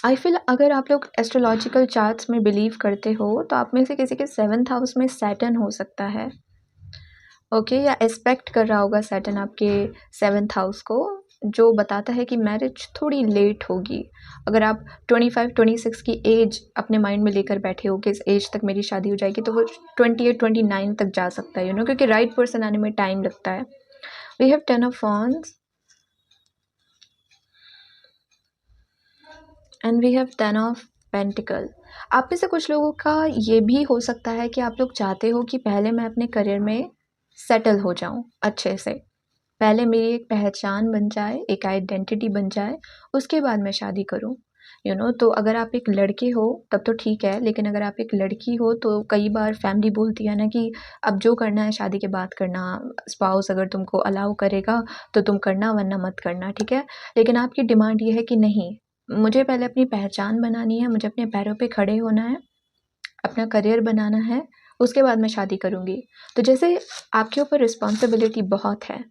I feel अगर आप लोग एस्ट्रोलॉजिकल चार्ट्स में बिलीव करते हो तो आप में से किसी के 7th हाउस में सैटर्न हो सकता है, ओके या एस्पेक्ट कर रहा होगा सैटर्न आपके 7th हाउस को, जो बताता है कि मैरिज थोड़ी लेट होगी। अगर आप 25-26 की एज अपने माइंड में लेकर बैठे हो कि इस एज तक मेरी शादी हो जाएगी, तो वो 28-29 तक जा सकता है, क्योंकि राइट पर्सन आने में टाइम लगता है। We have 10 of wands and we have 10 of pentacle. आप में से कुछ लोगों का ये भी हो सकता है कि आप लोग चाहते हो कि पहले मैं अपने करियर में सेटल हो जाऊं अच्छे से, पहले मेरी एक पहचान बन जाए, एक आइडेंटिटी बन जाए, उसके बाद मैं शादी करूं, तो अगर आप एक लड़के हो तब तो ठीक है, लेकिन अगर आप एक लड़की हो तो कई बार फैमिली बोलती है ना कि अब जो करना है शादी के बाद करना, स्पाउस अगर तुमको अलाउ करेगा तो तुम करना वरना मत करना, ठीक है। लेकिन आपकी डिमांड ये है कि नहीं, मुझे पहले अपनी पहचान बनानी है, मुझे अपने पैरों पे खड़े होना है, अपना करियर बनाना है, उसके बाद मैं शादी करूँगी। तो जैसे आपके ऊपर रिस्पॉन्सिबिलिटी बहुत है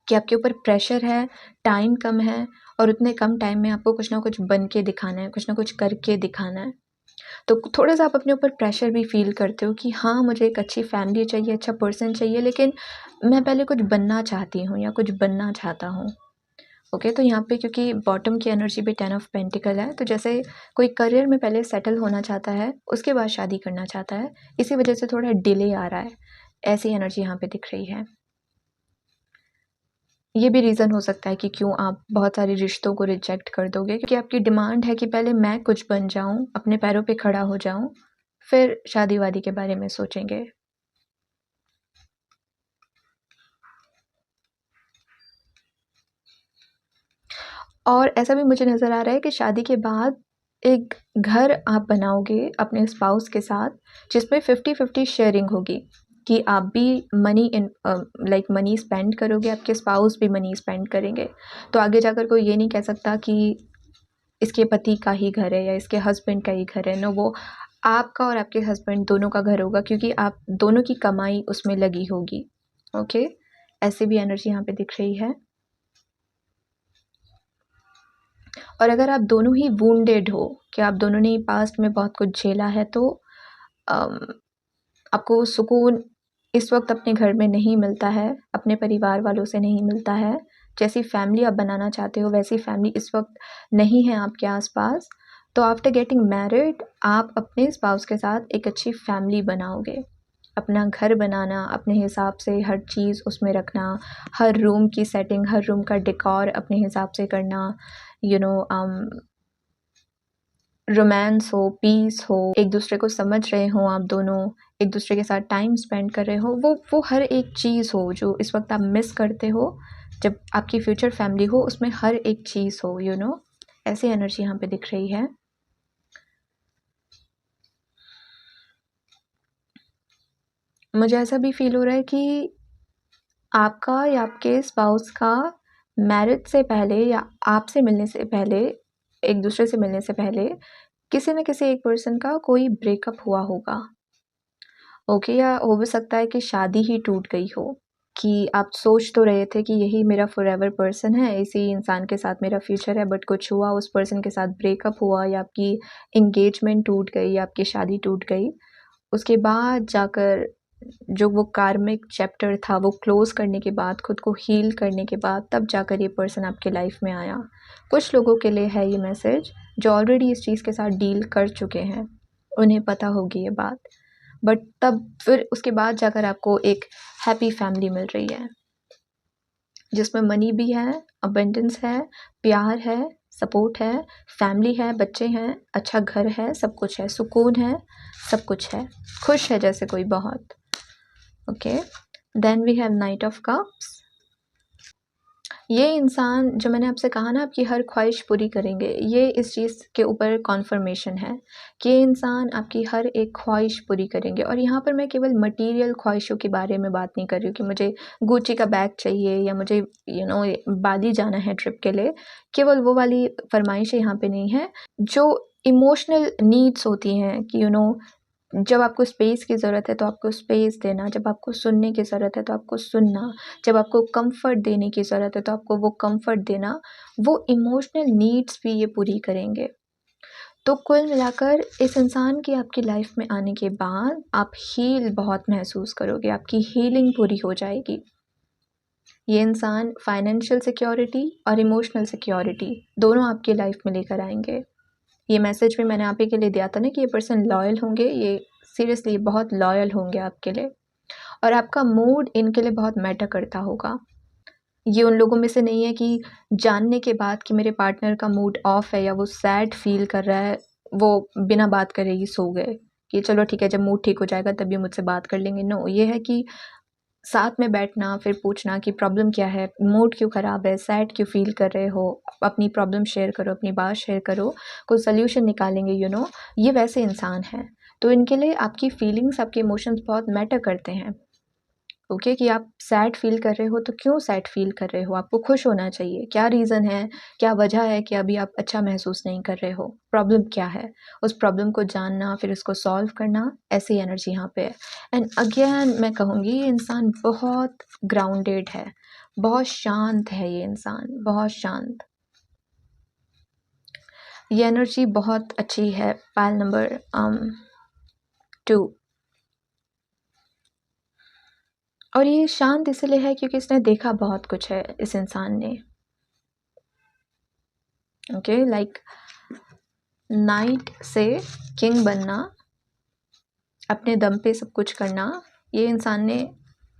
कि आपके ऊपर प्रेशर है, टाइम कम है, और उतने कम टाइम में आपको कुछ ना कुछ बन के दिखाना है, कुछ ना कुछ करके दिखाना है। तो थोड़ा सा आप अपने ऊपर प्रेशर भी फील करते हो कि हाँ, मुझे एक अच्छी फैमिली चाहिए, अच्छा पर्सन चाहिए, लेकिन मैं पहले कुछ बनना चाहती हूँ या कुछ बनना चाहता हूँ। ओके, तो यहाँ पे क्योंकि बॉटम की एनर्जी भी 10 ऑफ पेंटिकल है, तो जैसे कोई करियर में पहले सेटल होना चाहता है, उसके बाद शादी करना चाहता है, इसी वजह से थोड़ा डिले आ रहा है, ऐसी एनर्जी यहाँ पे दिख रही है। ये भी रीज़न हो सकता है कि क्यों आप बहुत सारे रिश्तों को रिजेक्ट कर दोगे, क्योंकि आपकी डिमांड है कि पहले मैं कुछ बन जाऊँ, अपने पैरों पे खड़ा हो जाऊँ, फिर शादी-वादी के बारे में सोचेंगे। और ऐसा भी मुझे नज़र आ रहा है कि शादी के बाद एक घर आप बनाओगे अपने स्पाउस के साथ, जिसमें 50-50 शेयरिंग होगी, कि आप भी मनी स्पेंड करोगे, आपके स्पाउस भी मनी स्पेंड करेंगे। तो आगे जाकर कोई ये नहीं कह सकता कि इसके पति का ही घर है या इसके हस्बैंड का ही घर है। नो, वो आपका और आपके हस्बैंड दोनों का घर होगा, क्योंकि आप दोनों की कमाई उसमें लगी होगी। ओके, ऐसी भी एनर्जी यहाँ पे दिख रही है। और अगर आप दोनों ही वुंडेड हो, कि आप दोनों ने पास्ट में बहुत कुछ झेला है, तो आपको सुकून इस वक्त अपने घर में नहीं मिलता है, अपने परिवार वालों से नहीं मिलता है। जैसी फैमिली आप बनाना चाहते हो वैसी फैमिली इस वक्त नहीं है आपके आसपास। तो आफ्टर गेटिंग मैरिड आप अपने स्पाउस के साथ एक अच्छी फैमिली बनाओगे। अपना घर बनाना, अपने हिसाब से हर चीज़ उसमें रखना, हर रूम की सेटिंग, हर रूम का डेकोर अपने हिसाब से करना, रोमांस हो, पीस हो, एक दूसरे को समझ रहे हो आप दोनों, एक दूसरे के साथ टाइम स्पेंड कर रहे हो, वो हर एक चीज़ हो जो इस वक्त आप मिस करते हो। जब आपकी फ्यूचर फैमिली हो उसमें हर एक चीज़ हो, ऐसी एनर्जी यहाँ पे दिख रही है। मुझे ऐसा भी फील हो रहा है कि आपका या आपके स्पाउस का मैरिज से पहले या आपसे मिलने से पहले, एक दूसरे से मिलने से पहले, किसी न किसी एक पर्सन का कोई ब्रेकअप हुआ होगा। ओके, या हो भी सकता है कि शादी ही टूट गई हो, कि आप सोच तो रहे थे कि यही मेरा फॉरएवर पर्सन है, इसी इंसान के साथ मेरा फ्यूचर है, बट कुछ हुआ, उस पर्सन के साथ ब्रेकअप हुआ, या आपकी एंगेजमेंट टूट गई, या आपकी शादी टूट गई। उसके बाद जाकर जो वो कार्मिक चैप्टर था वो क्लोज़ करने के बाद, खुद को हील करने के बाद, तब जाकर ये पर्सन आपके लाइफ में आया। कुछ लोगों के लिए है ये मैसेज जो ऑलरेडी इस चीज़ के साथ डील कर चुके हैं, उन्हें पता होगी ये बात, बट तब फिर उसके बाद जाकर आपको एक हैप्पी फैमिली मिल रही है, जिसमें मनी भी है, अबंडेंस है, प्यार है, सपोर्ट है, फैमिली है, बच्चे हैं, अच्छा घर है, सब कुछ है, सुकून है, सब कुछ है, खुश है जैसे कोई बहुत। Okay, then we have knight of cups. ये इंसान, जो मैंने आपसे कहा ना, आपकी हर ख्वाहिश पूरी करेंगे, ये इस चीज़ के ऊपर कॉन्फर्मेशन है कि ये इंसान आपकी हर एक ख्वाहिश पूरी करेंगे। और यहाँ पर मैं केवल मटेरियल ख्वाहिशों के बारे में बात नहीं कर रही हूँ कि मुझे गुच्ची का बैग चाहिए या मुझे बाली जाना है ट्रिप के लिए, केवल वो वाली फरमाइशें यहाँ पे नहीं है। जो इमोशनल नीड्स होती हैं कि जब आपको स्पेस की ज़रूरत है तो आपको स्पेस देना, जब आपको सुनने की ज़रूरत है तो आपको सुनना, जब आपको कंफर्ट देने की ज़रूरत है तो आपको वो कंफर्ट देना, वो इमोशनल नीड्स भी ये पूरी करेंगे। तो कुल मिलाकर इस इंसान की आपकी लाइफ में आने के बाद आप हील बहुत महसूस करोगे, आपकी हीलिंग पूरी हो जाएगी। ये इंसान फाइनेंशियल सिक्योरिटी और इमोशनल सिक्योरिटी दोनों आपकी लाइफ में लेकर आएंगे। ये मैसेज भी मैंने आप ही के लिए दिया था ना कि ये पर्सन लॉयल होंगे, ये सीरियसली बहुत लॉयल होंगे आपके लिए, और आपका मूड इनके लिए बहुत मैटर करता होगा। ये उन लोगों में से नहीं है कि जानने के बाद कि मेरे पार्टनर का मूड ऑफ है या वो सैड फील कर रहा है, वो बिना बात करे ही सो गए कि चलो ठीक है, जब मूड ठीक हो जाएगा तब ये मुझसे बात कर लेंगे। नो, ये है कि साथ में बैठना, फिर पूछना कि प्रॉब्लम क्या है, मूड क्यों ख़राब है, सैड क्यों फ़ील कर रहे हो, अपनी प्रॉब्लम शेयर करो, अपनी बात शेयर करो, कोई सॉल्यूशन निकालेंगे। ये वैसे इंसान हैं। तो इनके लिए आपकी फीलिंग्स, आपके इमोशंस बहुत मैटर करते हैं। ओके, कि आप सैड फील कर रहे हो तो क्यों सैड फील कर रहे हो, आपको खुश होना चाहिए, क्या रीज़न है, क्या वजह है कि अभी आप अच्छा महसूस नहीं कर रहे हो, प्रॉब्लम क्या है, उस प्रॉब्लम को जानना, फिर उसको सॉल्व करना, ऐसी एनर्जी यहाँ पे है। एंड अगेन मैं कहूँगी ये इंसान बहुत ग्राउंडेड है, बहुत शांत है, ये इंसान बहुत शांत। ये एनर्जी बहुत अच्छी है। पायल नंबर 2। और ये शांत इसलिए है क्योंकि इसने देखा बहुत कुछ है इस इंसान ने। ओके, लाइक नाइट से किंग बनना, अपने दम पे सब कुछ करना, ये इंसान ने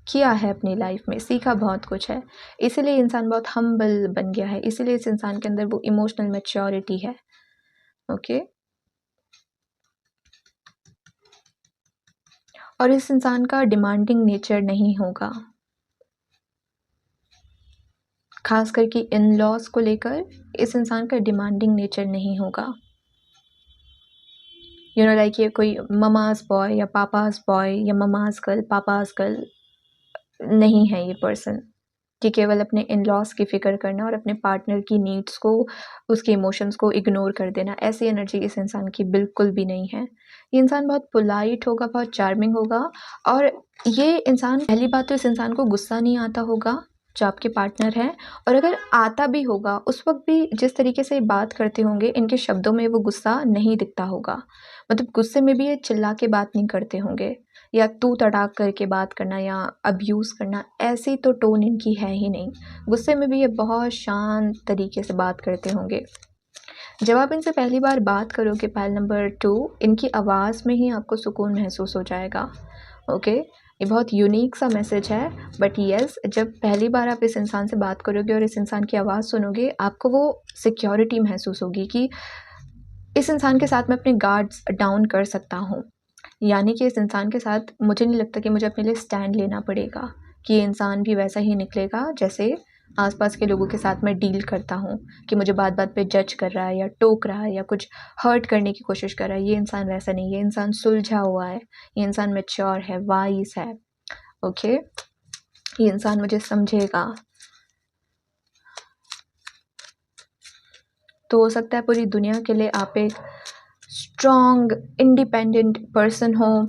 किया है अपनी लाइफ में, सीखा बहुत कुछ है, इसीलिए इंसान बहुत हम्बल बन गया है, इसीलिए इस इंसान के अंदर वो इमोशनल मैच्योरिटी है। ओके, और इस इंसान का डिमांडिंग नेचर नहीं होगा, खास करके इन लॉज को लेकर इस इंसान का डिमांडिंग नेचर नहीं होगा। लाइक ये कोई ममाज बॉय या पापाज बॉय या ममाज गर्ल, पापाज गर्ल नहीं है ये पर्सन, कि केवल अपने इन लॉज की फ़िक्र करना और अपने पार्टनर की नीड्स को, उसके इमोशंस को इग्नोर कर देना, ऐसी एनर्जी इस इंसान की बिल्कुल भी नहीं है। ये इंसान बहुत पोलाइट होगा, बहुत चार्मिंग होगा, और ये इंसान, पहली बात तो इस इंसान को गुस्सा नहीं आता होगा जो आपके पार्टनर हैं, और अगर आता भी होगा उस वक्त भी जिस तरीके से बात करते होंगे, इनके शब्दों में वो गुस्सा नहीं दिखता होगा। मतलब गुस्से में भी ये चिल्ला के बात नहीं करते होंगे या तू तड़ाक करके बात करना या अब्यूज़ करना, ऐसी तो टोन इनकी है ही नहीं। गुस्से में भी ये बहुत शांत तरीके से बात करते होंगे। जब आप इनसे पहली बार बात करोगे पायल नंबर 2, इनकी आवाज़ में ही आपको सुकून महसूस हो जाएगा। ओके, ये बहुत यूनिक सा मैसेज है, बट यस, जब पहली बार आप इस इंसान से बात करोगे और इस इंसान की आवाज़ सुनोगे, आपको वो सिक्योरिटी महसूस होगी कि इस इंसान के साथ मैं अपने गार्ड्स डाउन कर सकता हूँ। यानी कि इस इंसान के साथ मुझे नहीं लगता कि मुझे अपने लिए स्टैंड लेना पड़ेगा, कि ये इंसान भी वैसा ही निकलेगा जैसे आसपास के लोगों के साथ मैं डील करता हूँ, कि मुझे बात-बात पे जज कर रहा है या टोक रहा है या कुछ हर्ट करने की कोशिश कर रहा है। ये इंसान वैसा नहीं है, ये इंसान सुलझा हुआ है, ये इंसान मैच्योर है, वाइज़ है। ओके, ये इंसान मुझे समझेगा। तो हो सकता है पूरी दुनिया के लिए आप एक स्ट्रॉन्ग इंडिपेंडेंट पर्सन हो,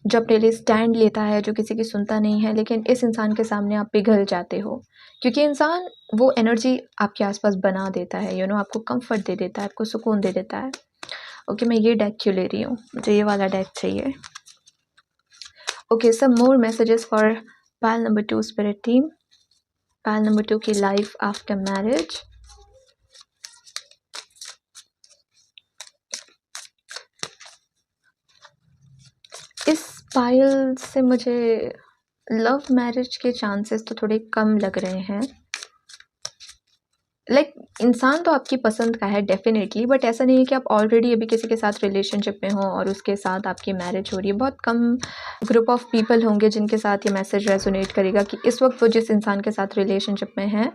जो अपने लिए स्टैंड लेता है, जो किसी की सुनता नहीं है, लेकिन इस इंसान के सामने आप पिघल जाते हो, क्योंकि इंसान वो एनर्जी आपके आसपास बना देता है, आपको कंफर्ट दे देता है, आपको सुकून दे देता है। ओके, मैं ये डेक क्यों ले रही हूँ, मुझे ये वाला डेक चाहिए। Okay, some more messages for pile number 2 spirit team. Pile number 2 की लाइफ आफ्टर मैरिज। इस पायल से मुझे लव मैरिज के चांसेस तो थोड़े कम लग रहे हैं। लाइक इंसान तो आपकी पसंद का है डेफिनेटली, बट ऐसा नहीं है कि आप ऑलरेडी अभी किसी के साथ रिलेशनशिप में हो और उसके साथ आपकी मैरिज हो रही है। बहुत कम ग्रुप ऑफ पीपल होंगे जिनके साथ ये मैसेज रेजोनेट करेगा कि इस वक्त वो जिस इंसान के साथ रिलेशनशिप में हैं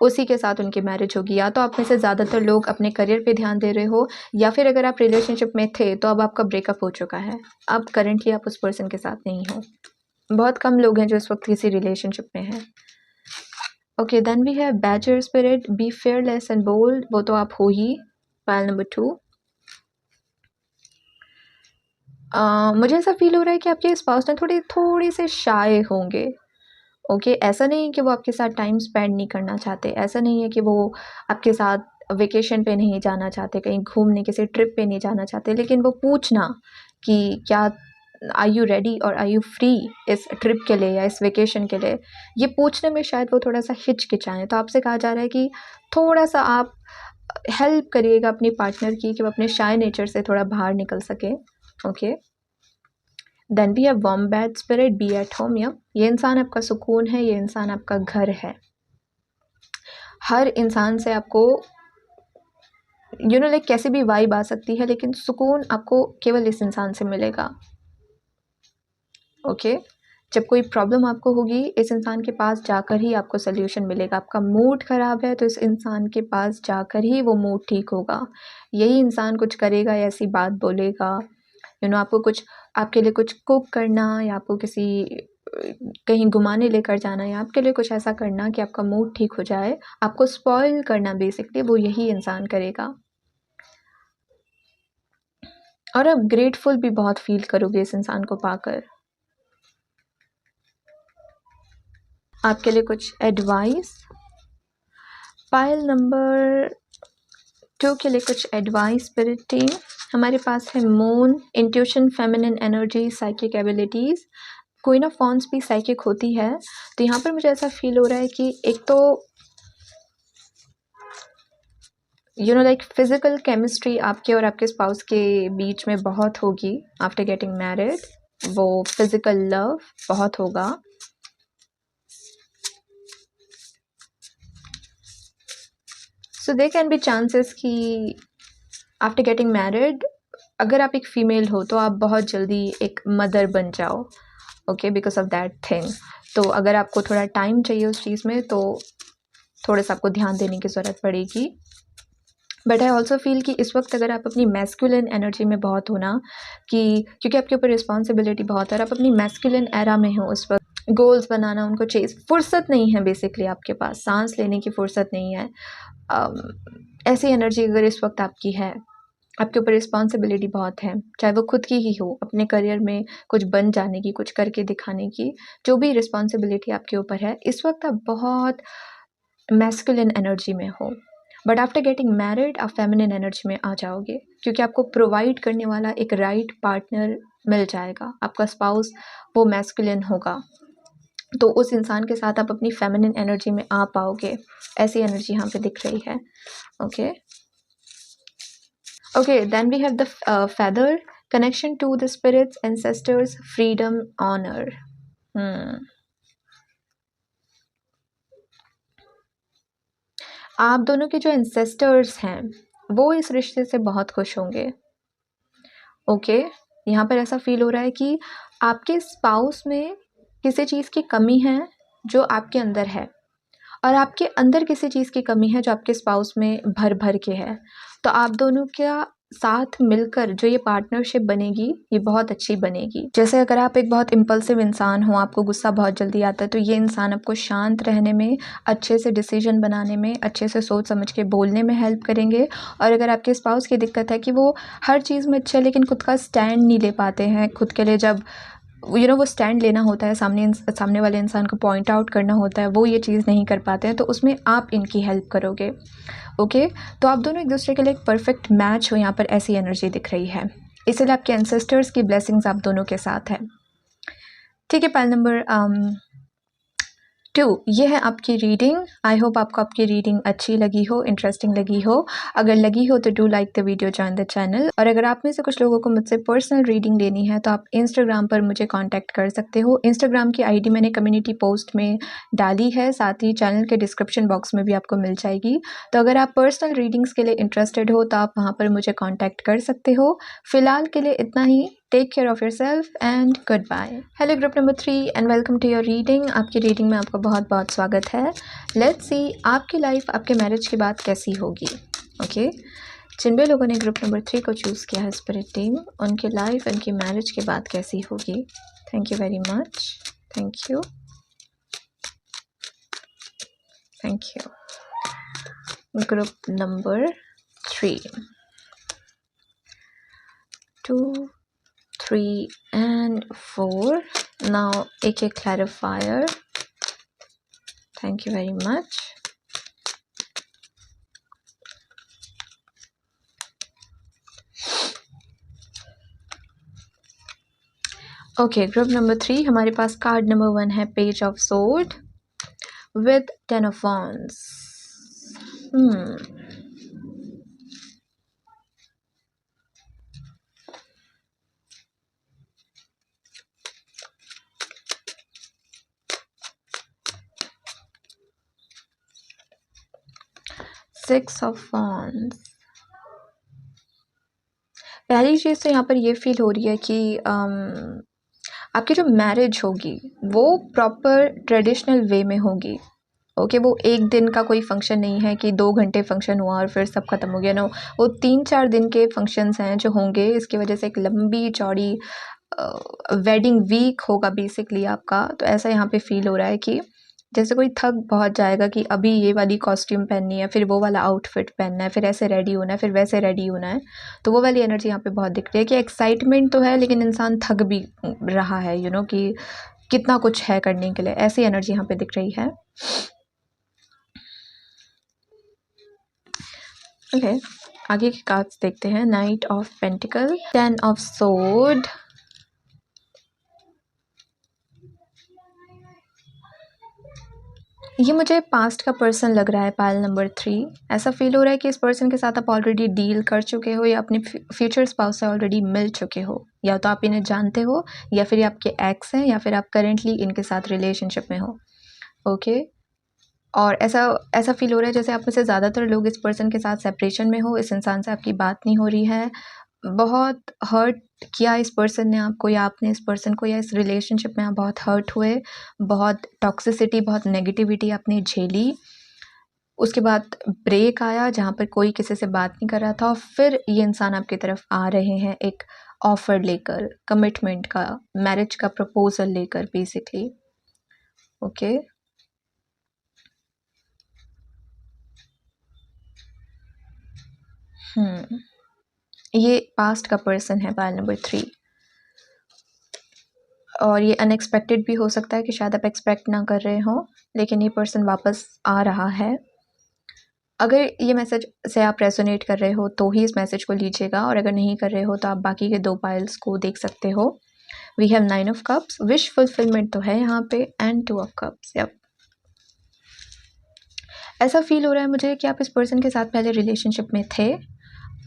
उसी के साथ उनकी मैरिज होगी। या तो आप में से ज़्यादातर लोग अपने करियर पे ध्यान दे रहे हो, या फिर अगर आप रिलेशनशिप में थे तो अब आपका ब्रेकअप हो चुका है, अब करेंटली आप उस पर्सन के साथ नहीं हो। बहुत कम लोग हैं जो इस वक्त किसी रिलेशनशिप में हैं। Okay, then we have bachelor spirit, be fearless and bold, वो तो आप हो ही, पायल नंबर 2। मुझे ऐसा फील हो रहा है कि आपके स्पाउस ना थोड़ी से शाय होंगे। ओके, ऐसा नहीं है कि वो आपके साथ टाइम स्पेंड नहीं करना चाहते, ऐसा नहीं है कि वो आपके साथ वेकेशन पे नहीं जाना चाहते, कहीं घूमने किसी ट्रिप पे नहीं जाना चाहते, लेकिन वो पूछना कि क्या आर यू रेडी और आर यू फ्री इस ट्रिप के लिए या इस वेकेशन के लिए, ये पूछने में शायद वो थोड़ा सा हिचकिचाएँ। तो आपसे कहा जा रहा है कि थोड़ा सा आप हेल्प करिएगा अपनी पार्टनर की कि वो अपने शाय नेचर से थोड़ा बाहर निकल सके। Okay, then we have wombat spirit, be at home. ये इंसान आपका सुकून है, ये इंसान आपका घर है। हर इंसान से आपको लाइक कैसे भी वाइब आ सकती है, लेकिन सुकून आपको केवल इस इंसान से मिलेगा। ओके, जब कोई प्रॉब्लम आपको होगी, इस इंसान के पास जाकर ही आपको सोल्यूशन मिलेगा। आपका मूड ख़राब है तो इस इंसान के पास जाकर ही वो मूड ठीक होगा। यही इंसान कुछ करेगा या ऐसी बात बोलेगा, आपको कुछ, आपके लिए कुछ कुक करना या आपको किसी कहीं घुमाने लेकर जाना या आपके लिए कुछ ऐसा करना कि आपका मूड ठीक हो जाए, आपको स्पॉइल करना, बेसिकली वो यही इंसान करेगा। और आप ग्रेटफुल भी बहुत फील करोगे इस इंसान को पाकर। आपके लिए कुछ एडवाइस, पाइल नंबर 2 के लिए कुछ एडवाइस स्पिरिट टीम। हमारे पास है moon, intuition, feminine energy, psychic abilities. कोई ना फॉन्स भी साइकिक होती है, तो यहाँ पर मुझे ऐसा फील हो रहा है कि एक तो लाइक फिजिकल केमिस्ट्री आपके और आपके स्पाउस के बीच में बहुत होगी आफ्टर गेटिंग मैरिड। वो फिजिकल लव बहुत होगा। सो दे कैन बी चांसेस कि आफ्टर गेटिंग मैरिड, अगर आप एक फ़ीमेल हो तो आप बहुत जल्दी एक मदर बन जाओ। Okay, because of that thing. तो अगर आपको थोड़ा टाइम चाहिए उस चीज़ में, तो थोड़ा सा आपको ध्यान देने की ज़रूरत पड़ेगी। बट आई ऑल्सो फील कि इस वक्त अगर आप अपनी मैस्कुलिन एनर्जी में बहुत हो ना, कि क्योंकि आपके ऊपर रिस्पॉन्सिबिलिटी बहुत है और आप अपनी मैस्कुलिन एरा में हो उस वक्त, गोल्स बनाना, उनको चेज, फुर्सत नहीं है बेसिकली आपके पास, सांस लेने की फुर्सत नहीं है। ऐसी एनर्जी अगर इस वक्त आपकी है, आपके ऊपर रिस्पॉन्सिबिलिटी बहुत है, चाहे वो खुद की ही हो, अपने करियर में कुछ बन जाने की, कुछ करके दिखाने की, जो भी रिस्पॉन्सिबिलिटी आपके ऊपर है, इस वक्त आप बहुत मैस्कुलिन एनर्जी में हो। बट आफ्टर गेटिंग मैरिड आप फेमिनिन एनर्जी में आ जाओगे, क्योंकि आपको प्रोवाइड करने वाला एक राइट पार्टनर मिल जाएगा। आपका स्पाउस वो मैस्कुलिन होगा, तो उस इंसान के साथ आप अपनी फेमिनिन एनर्जी में आ पाओगे। ऐसी एनर्जी यहाँ पे दिख रही है। Okay okay, then we have the feather, connection to the spirits, ancestors, freedom, honour. आप दोनों के जो एंसेस्टर्स हैं वो इस रिश्ते से बहुत खुश होंगे। ओके, यहाँ पर ऐसा फील हो रहा है कि आपके स्पाउस में किसी चीज़ की कमी है जो आपके अंदर है, और आपके अंदर किसी चीज़ की कमी है जो आपके स्पाउस में भर भर के है। तो आप दोनों का साथ मिलकर जो ये पार्टनरशिप बनेगी, ये बहुत अच्छी बनेगी। जैसे अगर आप एक बहुत इम्पल्सिव इंसान हो, आपको गुस्सा बहुत जल्दी आता है, तो ये इंसान आपको शांत रहने में, अच्छे से डिसीजन बनाने में, अच्छे से सोच समझ के बोलने में हेल्प करेंगे। और अगर आपके स्पाउस की दिक्कत है कि वो हर चीज़ में अच्छे, लेकिन खुद का स्टैंड नहीं ले पाते हैं, खुद के लिए जब वो स्टैंड लेना होता है, सामने वाले इंसान को पॉइंट आउट करना होता है, वो ये चीज़ नहीं कर पाते हैं, तो उसमें आप इनकी हेल्प करोगे। ओके, तो आप दोनों एक दूसरे के लिए एक परफेक्ट मैच हो, यहाँ पर ऐसी एनर्जी दिख रही है। इसलिए आपके एंसेस्टर्स की ब्लेसिंग्स आप दोनों के साथ है। ठीक है, पाइल नंबर 2, ये है आपकी रीडिंग। आई होप आपको आपकी रीडिंग अच्छी लगी हो, इंटरेस्टिंग लगी हो। अगर लगी हो तो do like the video, join the channel. और अगर आप में से कुछ लोगों को मुझसे पर्सनल रीडिंग लेनी है तो आप इंस्टाग्राम पर मुझे कांटेक्ट कर सकते हो। इंस्टाग्राम की आईडी मैंने कम्युनिटी पोस्ट में डाली है, साथ ही चैनल के डिस्क्रिप्शन बॉक्स में भी आपको मिल जाएगी। तो अगर आप पर्सनल रीडिंग्स के लिए इंटरेस्टेड हो तो आप वहाँ पर मुझे कॉन्टैक्ट कर सकते हो। फ़िलहाल के लिए इतना ही। Take care of yourself and goodbye. Hello group number 3 and welcome to your reading. आपकी रीडिंग में आपका बहुत बहुत स्वागत है। लेट्स सी आपकी लाइफ आपके मैरिज के बाद कैसी होगी। ओके, जिन भी लोगों ने ग्रुप नंबर 3 को चूज़ किया है स्पिरिट टीम, उनकी लाइफ उनकी मैरिज के बाद कैसी होगी। Thank you very much. Thank you, thank you. Group number 3, 2, 3 and 4. Now एक clarifier. Thank you very much. Okay, group number 3 हमारे पास कार्ड नंबर 1 है Page of Sword with 10 of Wands. Six of Wands. पहली चीज़ तो यहाँ पर ये feel हो रही है कि आपकी जो मैरिज होगी वो प्रॉपर ट्रेडिशनल वे में होगी. ओके, वो एक दिन का कोई फंक्शन नहीं है कि 2 घंटे फंक्शन हुआ और फिर सब ख़त्म हो गया. नो, वो 3-4 दिन के फंक्शंस हैं जो होंगे. इसकी वजह से एक लंबी चौड़ी वेडिंग वीक होगा बेसिकली आपका. तो ऐसा यहाँ पे फील हो रहा है कि जैसे कोई थक बहुत जाएगा कि अभी ये वाली कॉस्ट्यूम पहननी है, फिर वो वाला आउटफिट पहनना है, फिर ऐसे रेडी होना है, फिर वैसे रेडी होना है. तो वो वाली एनर्जी यहाँ पे बहुत दिख रही है कि एक्साइटमेंट तो है लेकिन इंसान थक भी रहा है, यू नो, कि कितना कुछ है करने के लिए. ऐसी एनर्जी यहाँ पे दिख रही है. ओके, आगे के कार्ड्स देखते हैं. Night of pentacle, 10 of sword, ये मुझे पास्ट का पर्सन लग रहा है. Pile number 3. ऐसा फील हो रहा है कि इस पर्सन के साथ आप ऑलरेडी डील कर चुके हो या अपने फ्यूचर स्पाउस से ऑलरेडी मिल चुके हो. या तो आप इन्हें जानते हो या फिर ये आपके एक्स हैं या फिर आप करेंटली इनके साथ रिलेशनशिप में हो. ओके, और ऐसा फील हो रहा है जैसे आप में से ज़्यादातर लोग इस पर्सन के साथ सेपरेशन में हो. इस इंसान से आपकी बात नहीं हो रही है. बहुत हर्ट किया इस पर्सन ने आपको या आपने इस पर्सन को, या इस रिलेशनशिप में आप बहुत हर्ट हुए. बहुत टॉक्सिसिटी, बहुत नेगेटिविटी आपने झेली. उसके बाद ब्रेक आया जहाँ पर कोई किसी से बात नहीं कर रहा था और फिर ये इंसान आपकी तरफ आ रहे हैं एक ऑफर लेकर, कमिटमेंट का, मैरिज का प्रपोजल लेकर बेसिकली. ओके, ये पास्ट का पर्सन है. Pile number 3. और ये अनएक्सपेक्टेड भी हो सकता है कि शायद आप एक्सपेक्ट ना कर रहे हो, लेकिन ये पर्सन वापस आ रहा है. अगर ये मैसेज से आप रेजोनेट कर रहे हो तो ही इस मैसेज को लीजिएगा, और अगर नहीं कर रहे हो तो आप बाकी के 2 पाइल्स को देख सकते हो. We have 9 of cups. Wish fulfilment तो है यहाँ पे. And 2 of cups. यप, ऐसा फील हो रहा है मुझे कि आप इस पर्सन के साथ पहले रिलेशनशिप में थे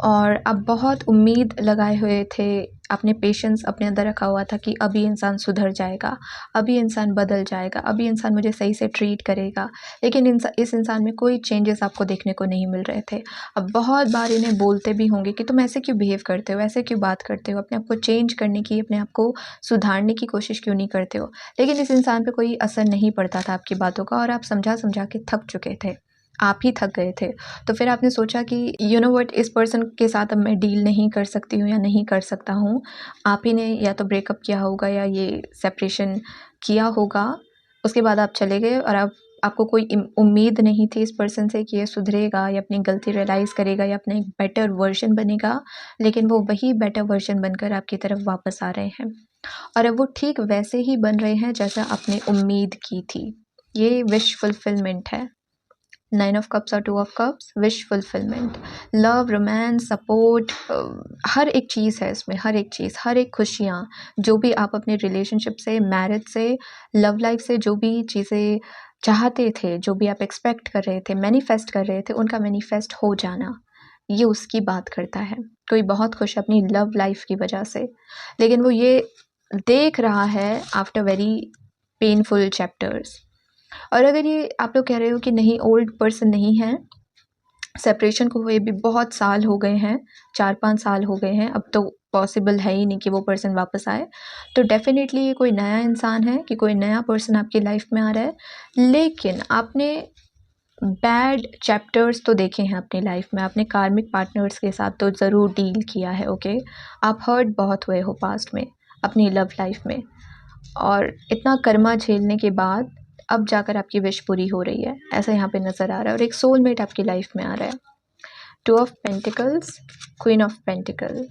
और आप बहुत उम्मीद लगाए हुए थे. आपने पेशेंस अपने अंदर रखा हुआ था कि अभी इंसान सुधर जाएगा, अभी इंसान बदल जाएगा, अभी इंसान मुझे सही से ट्रीट करेगा. लेकिन इस इंसान में कोई चेंजेस आपको देखने को नहीं मिल रहे थे. अब बहुत बार इन्हें बोलते भी होंगे कि तुम ऐसे क्यों बिहेव करते हो, ऐसे क्यों बात करते हो, अपने आप को चेंज करने की, अपने आप को सुधारने की कोशिश क्यों नहीं करते हो. लेकिन इस इंसान पर कोई असर नहीं पड़ता था आपकी बातों का, और आप समझा समझा के थक चुके थे. आप ही थक गए थे. तो फिर आपने सोचा कि यू नो व्हाट, इस पर्सन के साथ अब मैं डील नहीं कर सकती हूँ या नहीं कर सकता हूँ. आप ही ने या तो ब्रेकअप किया होगा या ये सेपरेशन किया होगा. उसके बाद आप चले गए और आपको कोई उम्मीद नहीं थी इस पर्सन से कि ये सुधरेगा या अपनी गलती रियलाइज़ करेगा या अपना एक बेटर वर्जन बनेगा. लेकिन वो वही बेटर वर्जन बनकर आपकी तरफ वापस आ रहे हैं, और अब वो ठीक वैसे ही बन रहे हैं जैसा आपने उम्मीद की थी. ये विश फुलफिलमेंट है. 9 ऑफ कप्स और 2 of cups. Wish fulfilment, love, romance, support, हर एक चीज़ है इसमें. हर एक चीज़, हर एक खुशियाँ, जो भी आप अपने रिलेशनशिप से, मैरिज से, लव लाइफ से जो भी चीज़ें चाहते थे, जो भी आप एक्सपेक्ट कर रहे थे, मैनिफेस्ट कर रहे थे, उनका मैनिफेस्ट हो जाना, ये उसकी बात करता है. कोई बहुत खुश है अपनी लव लाइफ की वजह से, लेकिन वो ये देख रहा है आफ्टर वेरी पेनफुल चैप्टर्स. और अगर ये आप लोग कह रहे हो कि नहीं, ओल्ड पर्सन नहीं है, सेपरेशन को हुए भी बहुत साल हो गए हैं, 4-5 साल हो गए हैं, अब तो पॉसिबल है ही नहीं कि वो पर्सन वापस आए. तो डेफिनेटली ये कोई नया इंसान है, कि कोई नया पर्सन आपकी लाइफ में आ रहा है. लेकिन आपने बैड चैप्टर्स तो देखे हैं अपनी लाइफ में. आपने कार्मिक पार्टनर्स के साथ तो ज़रूर डील किया है. ओके, आप हर्ट बहुत हुए हो पास्ट में अपनी लव लाइफ में, और इतना कर्मा झेलने के बाद अब जाकर आपकी विश पूरी हो रही है, ऐसा यहाँ पे नज़र आ रहा है. और एक सोलमेट आपकी लाइफ में आ रहा है. 2 of pentacles, queen of pentacle.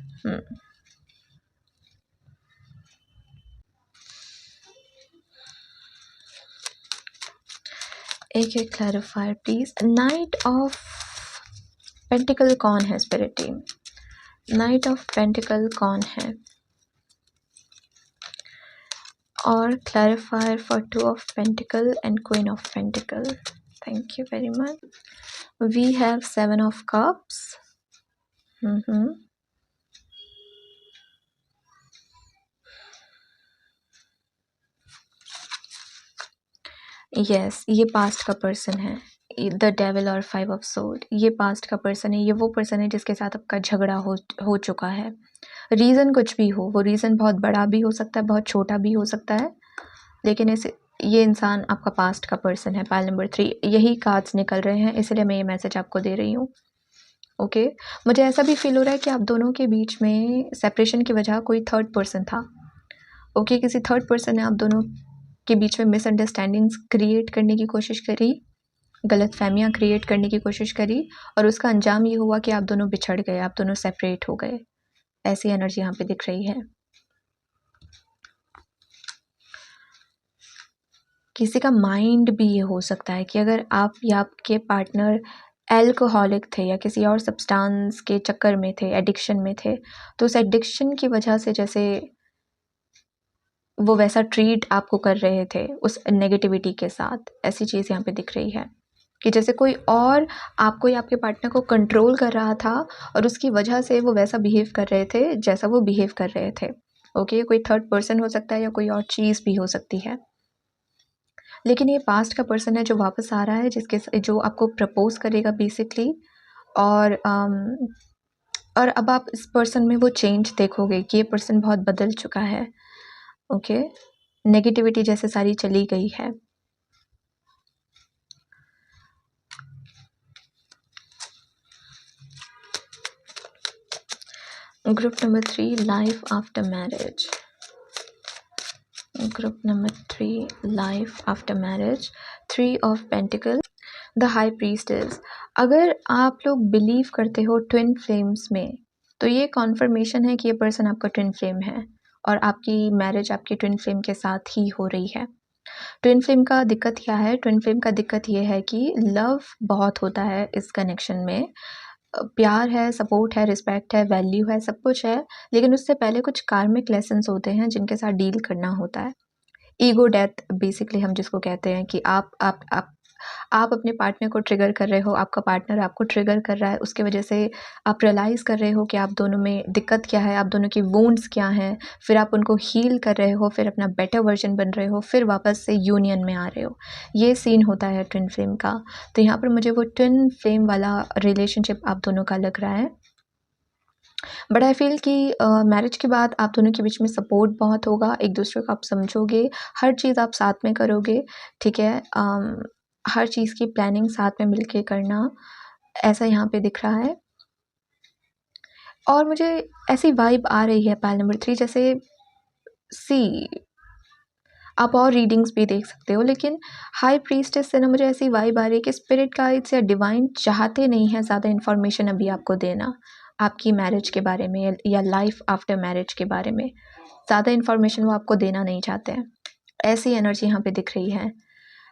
एक clarifier please. Knight of pentacle कौन है spirit team? Knight of pentacle कौन है? और clarifier for two of pentacle and queen of pentacle. Thank you very much. We have 7 of cups. Yes, ये past का person है। The devil और 5 of sword, ये पास्ट का पर्सन है। ये वो पर्सन है जिसके साथ आपका झगड़ा हो चुका है। रीज़न कुछ भी हो, वो रीज़न बहुत बड़ा भी हो सकता है, बहुत छोटा भी हो सकता है, लेकिन ये इंसान आपका पास्ट का पर्सन है। पाइल नंबर 3 यही कार्ड्स निकल रहे हैं, इसलिए मैं ये मैसेज आपको दे रही हूँ। ओके, मुझे ऐसा भी फील हो रहा है कि आप दोनों के बीच में सेपरेशन की वजह कोई थर्ड पर्सन था। ओके, किसी थर्ड पर्सन ने आप दोनों के बीच में मिसअंडरस्टैंडिंग्स क्रिएट करने की कोशिश करी, गलतफहमियां क्रिएट करने की कोशिश करी, और उसका अंजाम ये हुआ कि आप दोनों बिछड़ गए, आप दोनों सेपरेट हो गए। ऐसी एनर्जी यहाँ पे दिख रही है। किसी का माइंड भी ये हो सकता है कि अगर आप या आपके पार्टनर एल्कोहलिक थे या किसी और सब्सटेंस के चक्कर में थे, एडिक्शन में थे, तो उस एडिक्शन की वजह से जैसे वो वैसा ट्रीट आपको कर रहे थे उस नेगेटिविटी के साथ, ऐसी चीज़ यहाँ पे दिख रही है कि जैसे कोई और आपको या आपके पार्टनर को कंट्रोल कर रहा था और उसकी वजह से वो वैसा बिहेव कर रहे थे जैसा वो बिहेव कर रहे थे। ओके, कोई थर्ड पर्सन हो सकता है या कोई और चीज़ भी हो सकती है, लेकिन ये पास्ट का पर्सन है जो वापस आ रहा है, जो आपको प्रपोज करेगा बेसिकली। और अब आप इस पर्सन में वो चेंज देखोगे कि ये पर्सन बहुत बदल चुका है। ओके, नेगेटिविटी जैसे सारी चली गई है। Group number 3 life after marriage. Group number 3 life after marriage, 3 of pentacle, the high priestess. अगर आप लोग बिलीव करते हो ट्विन फ्लेम्स में, तो ये कॉन्फर्मेशन है कि ये पर्सन आपका ट्विन फ्लेम है और आपकी मैरिज आपकी ट्विन फ्लेम के साथ ही हो रही है। ट्विन फ्लेम का दिक्कत क्या है? ट्विन फ्लेम का दिक्कत ये है कि लव बहुत होता है इस कनेक्शन में, प्यार है, सपोर्ट है, रिस्पेक्ट है, वैल्यू है, सब कुछ है, लेकिन उससे पहले कुछ कार्मिक लेसन्स होते हैं जिनके साथ डील करना होता है। ईगो डेथ बेसिकली हम जिसको कहते हैं कि आप अपने पार्टनर को ट्रिगर कर रहे हो, आपका पार्टनर आपको ट्रिगर कर रहा है, उसकी वजह से आप रियलाइज़ कर रहे हो कि आप दोनों में दिक्कत क्या है, आप दोनों की वुंड्स क्या हैं, फिर आप उनको हील कर रहे हो, फिर अपना बेटर वर्जन बन रहे हो, फिर वापस से यूनियन में आ रहे हो। ये सीन होता है ट्विन फ्लेम का। तो यहाँ पर मुझे वो ट्विन फ्लेम वाला रिलेशनशिप आप दोनों का लग रहा है। बट आई फील कि मैरिज के बाद आप दोनों के बीच में सपोर्ट बहुत होगा, एक दूसरे को आप समझोगे, हर चीज़ आप साथ में करोगे, ठीक है। हर चीज़ की प्लानिंग साथ में मिलके करना, ऐसा यहाँ पे दिख रहा है। और मुझे ऐसी वाइब आ रही है पाइल नंबर 3, जैसे आप और रीडिंग्स भी देख सकते हो, लेकिन हाई प्रीस्टेस से ना मुझे ऐसी वाइब आ रही है कि स्पिरिट गाइड्स या डिवाइन चाहते नहीं है ज़्यादा इन्फॉर्मेशन अभी आपको देना आपकी मैरिज के बारे में या लाइफ आफ्टर मैरिज के बारे में। ज़्यादा इन्फॉर्मेशन वो आपको देना नहीं चाहते हैं, ऐसी एनर्जी यहाँ पे दिख रही है।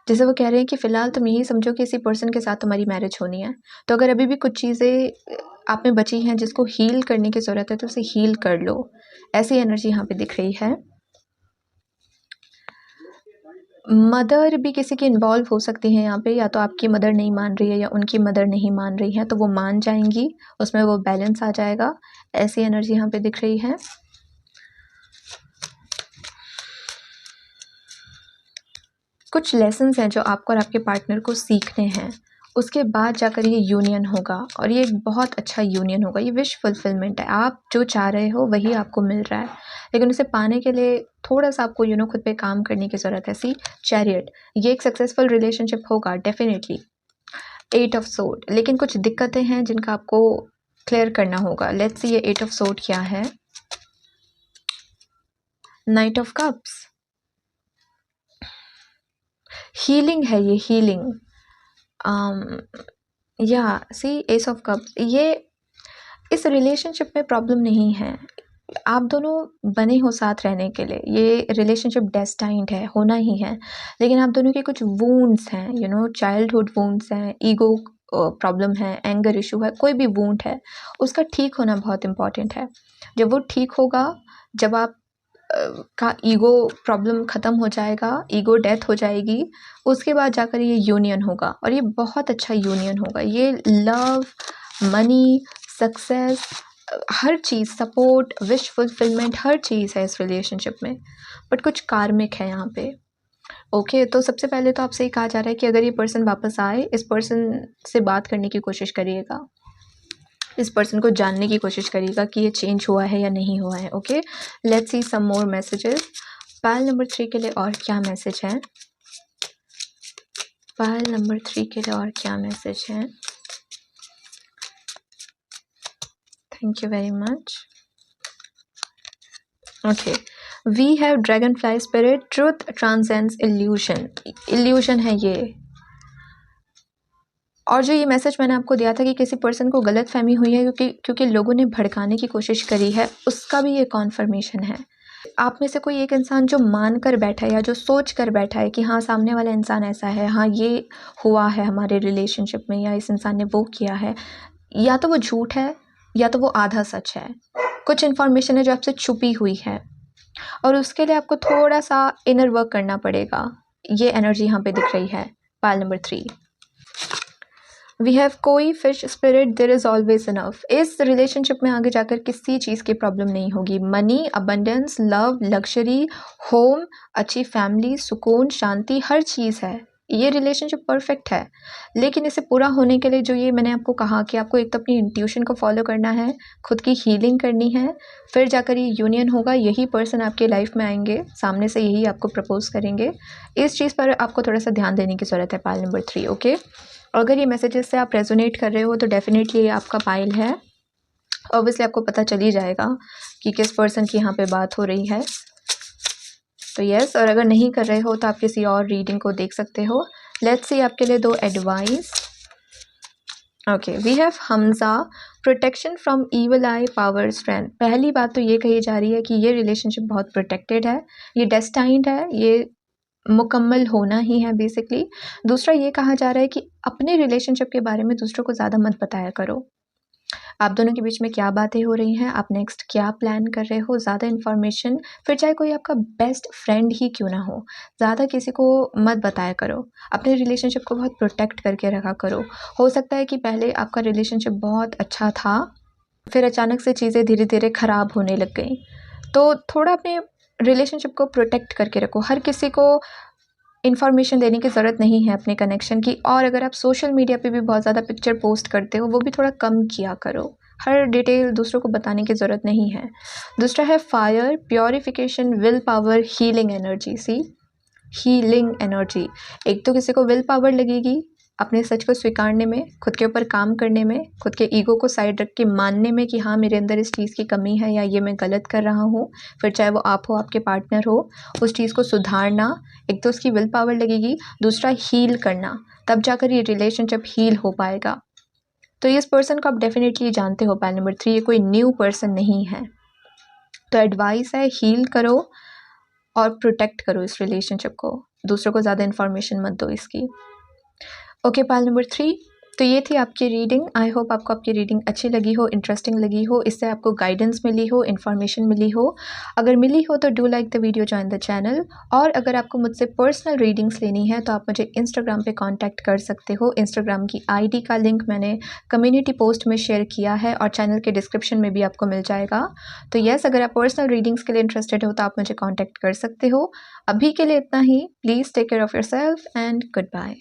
जैसे वो कह रहे हैं कि फ़िलहाल तुम यही समझो कि इसी पर्सन के साथ तुम्हारी मैरिज होनी है, तो अगर अभी भी कुछ चीज़ें आप में बची हैं जिसको हील करने की ज़रूरत है तो उसे हील कर लो, ऐसी एनर्जी यहाँ पे दिख रही है। मदर भी किसी की इन्वॉल्व हो सकती है यहाँ पे, या तो आपकी मदर नहीं मान रही है या उनकी मदर नहीं मान रही है, तो वो मान जाएंगी, उसमें वो बैलेंस आ जाएगा, ऐसी एनर्जी यहाँ पे दिख रही है। कुछ लेसन्स हैं जो आपको और आपके पार्टनर को सीखने हैं, उसके बाद जाकर ये यूनियन होगा, और ये एक बहुत अच्छा यूनियन होगा। ये विश फुलफिलमेंट है, आप जो चाह रहे हो वही आपको मिल रहा है, लेकिन उसे पाने के लिए थोड़ा सा आपको खुद पे काम करने की ज़रूरत है। सी चैरियट, ये एक सक्सेसफुल रिलेशनशिप होगा डेफिनेटली। 8 ऑफ सोर्ड, लेकिन कुछ दिक्कतें हैं जिनका आपको क्लियर करना होगा। लेट्स सी ये 8 ऑफ सोर्ड क्या है। नाइट ऑफ कप्स, हीलिंग है ये, हीलिंग। या सी एस ऑफ कप्स, ये इस रिलेशनशिप में प्रॉब्लम नहीं है, आप दोनों बने हो साथ रहने के लिए, ये रिलेशनशिप डेस्टाइन्ड है, होना ही है। लेकिन आप दोनों के कुछ वूंड्स हैं, यू नो, चाइल्डहुड वूंड्स हैं, ईगो प्रॉब्लम है, एंगर इशू है, कोई भी वूंड है, उसका ठीक होना बहुत इम्पॉर्टेंट है। जब वो ठीक होगा, जब आप का ईगो प्रॉब्लम ख़त्म हो जाएगा, ईगो डेथ हो जाएगी, उसके बाद जाकर ये यूनियन होगा और ये बहुत अच्छा यूनियन होगा। ये लव, मनी, सक्सेस, हर चीज़, सपोर्ट, विश फुलफिलमेंट, हर चीज़ है इस रिलेशनशिप में। बट कुछ कार्मिक है यहाँ पे। ओके, तो सबसे पहले तो आपसे ये कहा जा रहा है कि अगर ये पर्सन वापस आए, इस पर्सन से बात करने की कोशिश करिएगा, इस पर्सन को जानने की कोशिश करिएगा कि ये चेंज हुआ है या नहीं हुआ है। Okay, let's see some more messages. Pile number 3 के लिए और क्या मैसेज है? पायल नंबर 3 के लिए और क्या मैसेज है? Thank you very much. Okay, we have dragonfly spirit, truth transcends illusion. Illusion है ये। और जो ये मैसेज मैंने आपको दिया था कि किसी पर्सन को गलतफहमी हुई है क्योंकि लोगों ने भड़काने की कोशिश करी है, उसका भी ये कॉन्फर्मेशन है। आप में से कोई एक इंसान जो मान कर बैठा है या जो सोच कर बैठा है कि हाँ, सामने वाला इंसान ऐसा है, हाँ ये हुआ है हमारे रिलेशनशिप में, या इस इंसान ने वो किया है, या तो वो झूठ है या तो वो आधा सच है। कुछ इन्फॉर्मेशन है जो आपसे छुपी हुई है और उसके लिए आपको थोड़ा सा इनर वर्क करना पड़ेगा। ये एनर्जी यहाँ पे दिख रही है। पायल नंबर 3, वी हैव कोई fish spirit, there is always enough. इस रिलेशनशिप में आगे जाकर किसी चीज़ की प्रॉब्लम नहीं होगी। Money, abundance, love, luxury, home, अच्छी फैमिली, सुकून, शांति, हर चीज़ है। ये रिलेशनशिप परफेक्ट है। लेकिन इसे पूरा होने के लिए जो ये मैंने आपको कहा कि आपको एक तो अपनी इंट्यूशन को फॉलो करना है, खुद की हीलिंग करनी है, फिर जाकर ये यूनियन होगा। यही पर्सन आपके लाइफ में आएंगे, सामने से यही आपको प्रपोज करेंगे। इस चीज़ पर आपको थोड़ा सा ध्यान देने की ज़रूरत है। Payal number 3, okay. अगर ये मैसेजेस से आप रेजोनेट कर रहे हो तो डेफिनेटली ये आपका पायल है। ऑब्वियसली आपको पता चल ही जाएगा कि किस पर्सन की यहाँ पे बात हो रही है। तो यस, और अगर नहीं कर रहे हो तो आप किसी और रीडिंग को देख सकते हो। लेट्स सी आपके लिए 2 एडवाइस। ओके, वी हैव हमजा, protection from evil eye, power, strength. पहली बात तो ये कही जा रही है कि ये रिलेशनशिप बहुत प्रोटेक्टेड है, ये डेस्टाइन्ड है, ये मुकम्मल होना ही है बेसिकली। दूसरा ये कहा जा रहा है कि अपने रिलेशनशिप के बारे में दूसरों को ज़्यादा मत बताया करो। आप दोनों के बीच में क्या बातें हो रही हैं, आप नेक्स्ट क्या प्लान कर रहे हो, ज़्यादा इन्फॉर्मेशन, फिर चाहे कोई आपका बेस्ट फ्रेंड ही क्यों ना हो, ज़्यादा किसी को मत बताया करो। अपने रिलेशनशिप को बहुत प्रोटेक्ट करके रखा करो। हो सकता है कि पहले आपका रिलेशनशिप बहुत अच्छा था, फिर अचानक से चीज़ें धीरे धीरे ख़राब होने लग गई। तो थोड़ा अपने रिलेशनशिप को प्रोटेक्ट करके रखो। हर किसी को इन्फॉर्मेशन देने की ज़रूरत नहीं है अपने कनेक्शन की। और अगर आप सोशल मीडिया पे भी बहुत ज़्यादा पिक्चर पोस्ट करते हो, वो भी थोड़ा कम किया करो। हर डिटेल दूसरों को बताने की ज़रूरत नहीं है। दूसरा है fire, purification, will power, healing energy. See, healing energy. एक तो किसी को विल पावर लगेगी अपने सच को स्वीकारने में, खुद के ऊपर काम करने में, खुद के ईगो को साइड रख के मानने में कि हाँ, मेरे अंदर इस चीज़ की कमी है या ये मैं गलत कर रहा हूँ। फिर चाहे वो आप हो, आपके पार्टनर हो, उस चीज़ को सुधारना। एक तो उसकी विल पावर लगेगी। दूसरा हील करना, तब जाकर ये रिलेशनशिप हील हो पाएगा। तो इस पर्सन को आप डेफिनेटली जानते हो। पायल नंबर 3, ये कोई न्यू पर्सन नहीं है। तो एडवाइस है, हील करो और प्रोटेक्ट करो इस रिलेशनशिप को। दूसरों को ज़्यादा इन्फॉर्मेशन मत दो इसकी। ओके, पायल नंबर 3, तो ये थी आपकी रीडिंग। आई होप आपको आपकी रीडिंग अच्छी लगी हो, इंटरेस्टिंग लगी हो, इससे आपको गाइडेंस मिली हो, इन्फॉर्मेशन मिली हो। अगर मिली हो तो do like the video, join the channel. और अगर आपको मुझसे पर्सनल रीडिंग्स लेनी है तो आप मुझे इंस्टाग्राम पे कांटेक्ट कर सकते हो। इंस्टाग्राम की आईडी का लिंक मैंने कम्युनिटी पोस्ट में शेयर किया है और चैनल के डिस्क्रिप्शन में भी आपको मिल जाएगा। तो येस, अगर आप पर्सनल रीडिंग्स के लिए इंटरेस्टेड हो तो आप मुझे कॉन्टैक्ट कर सकते हो। अभी के लिए इतना ही। Please take care of yourself and good bye.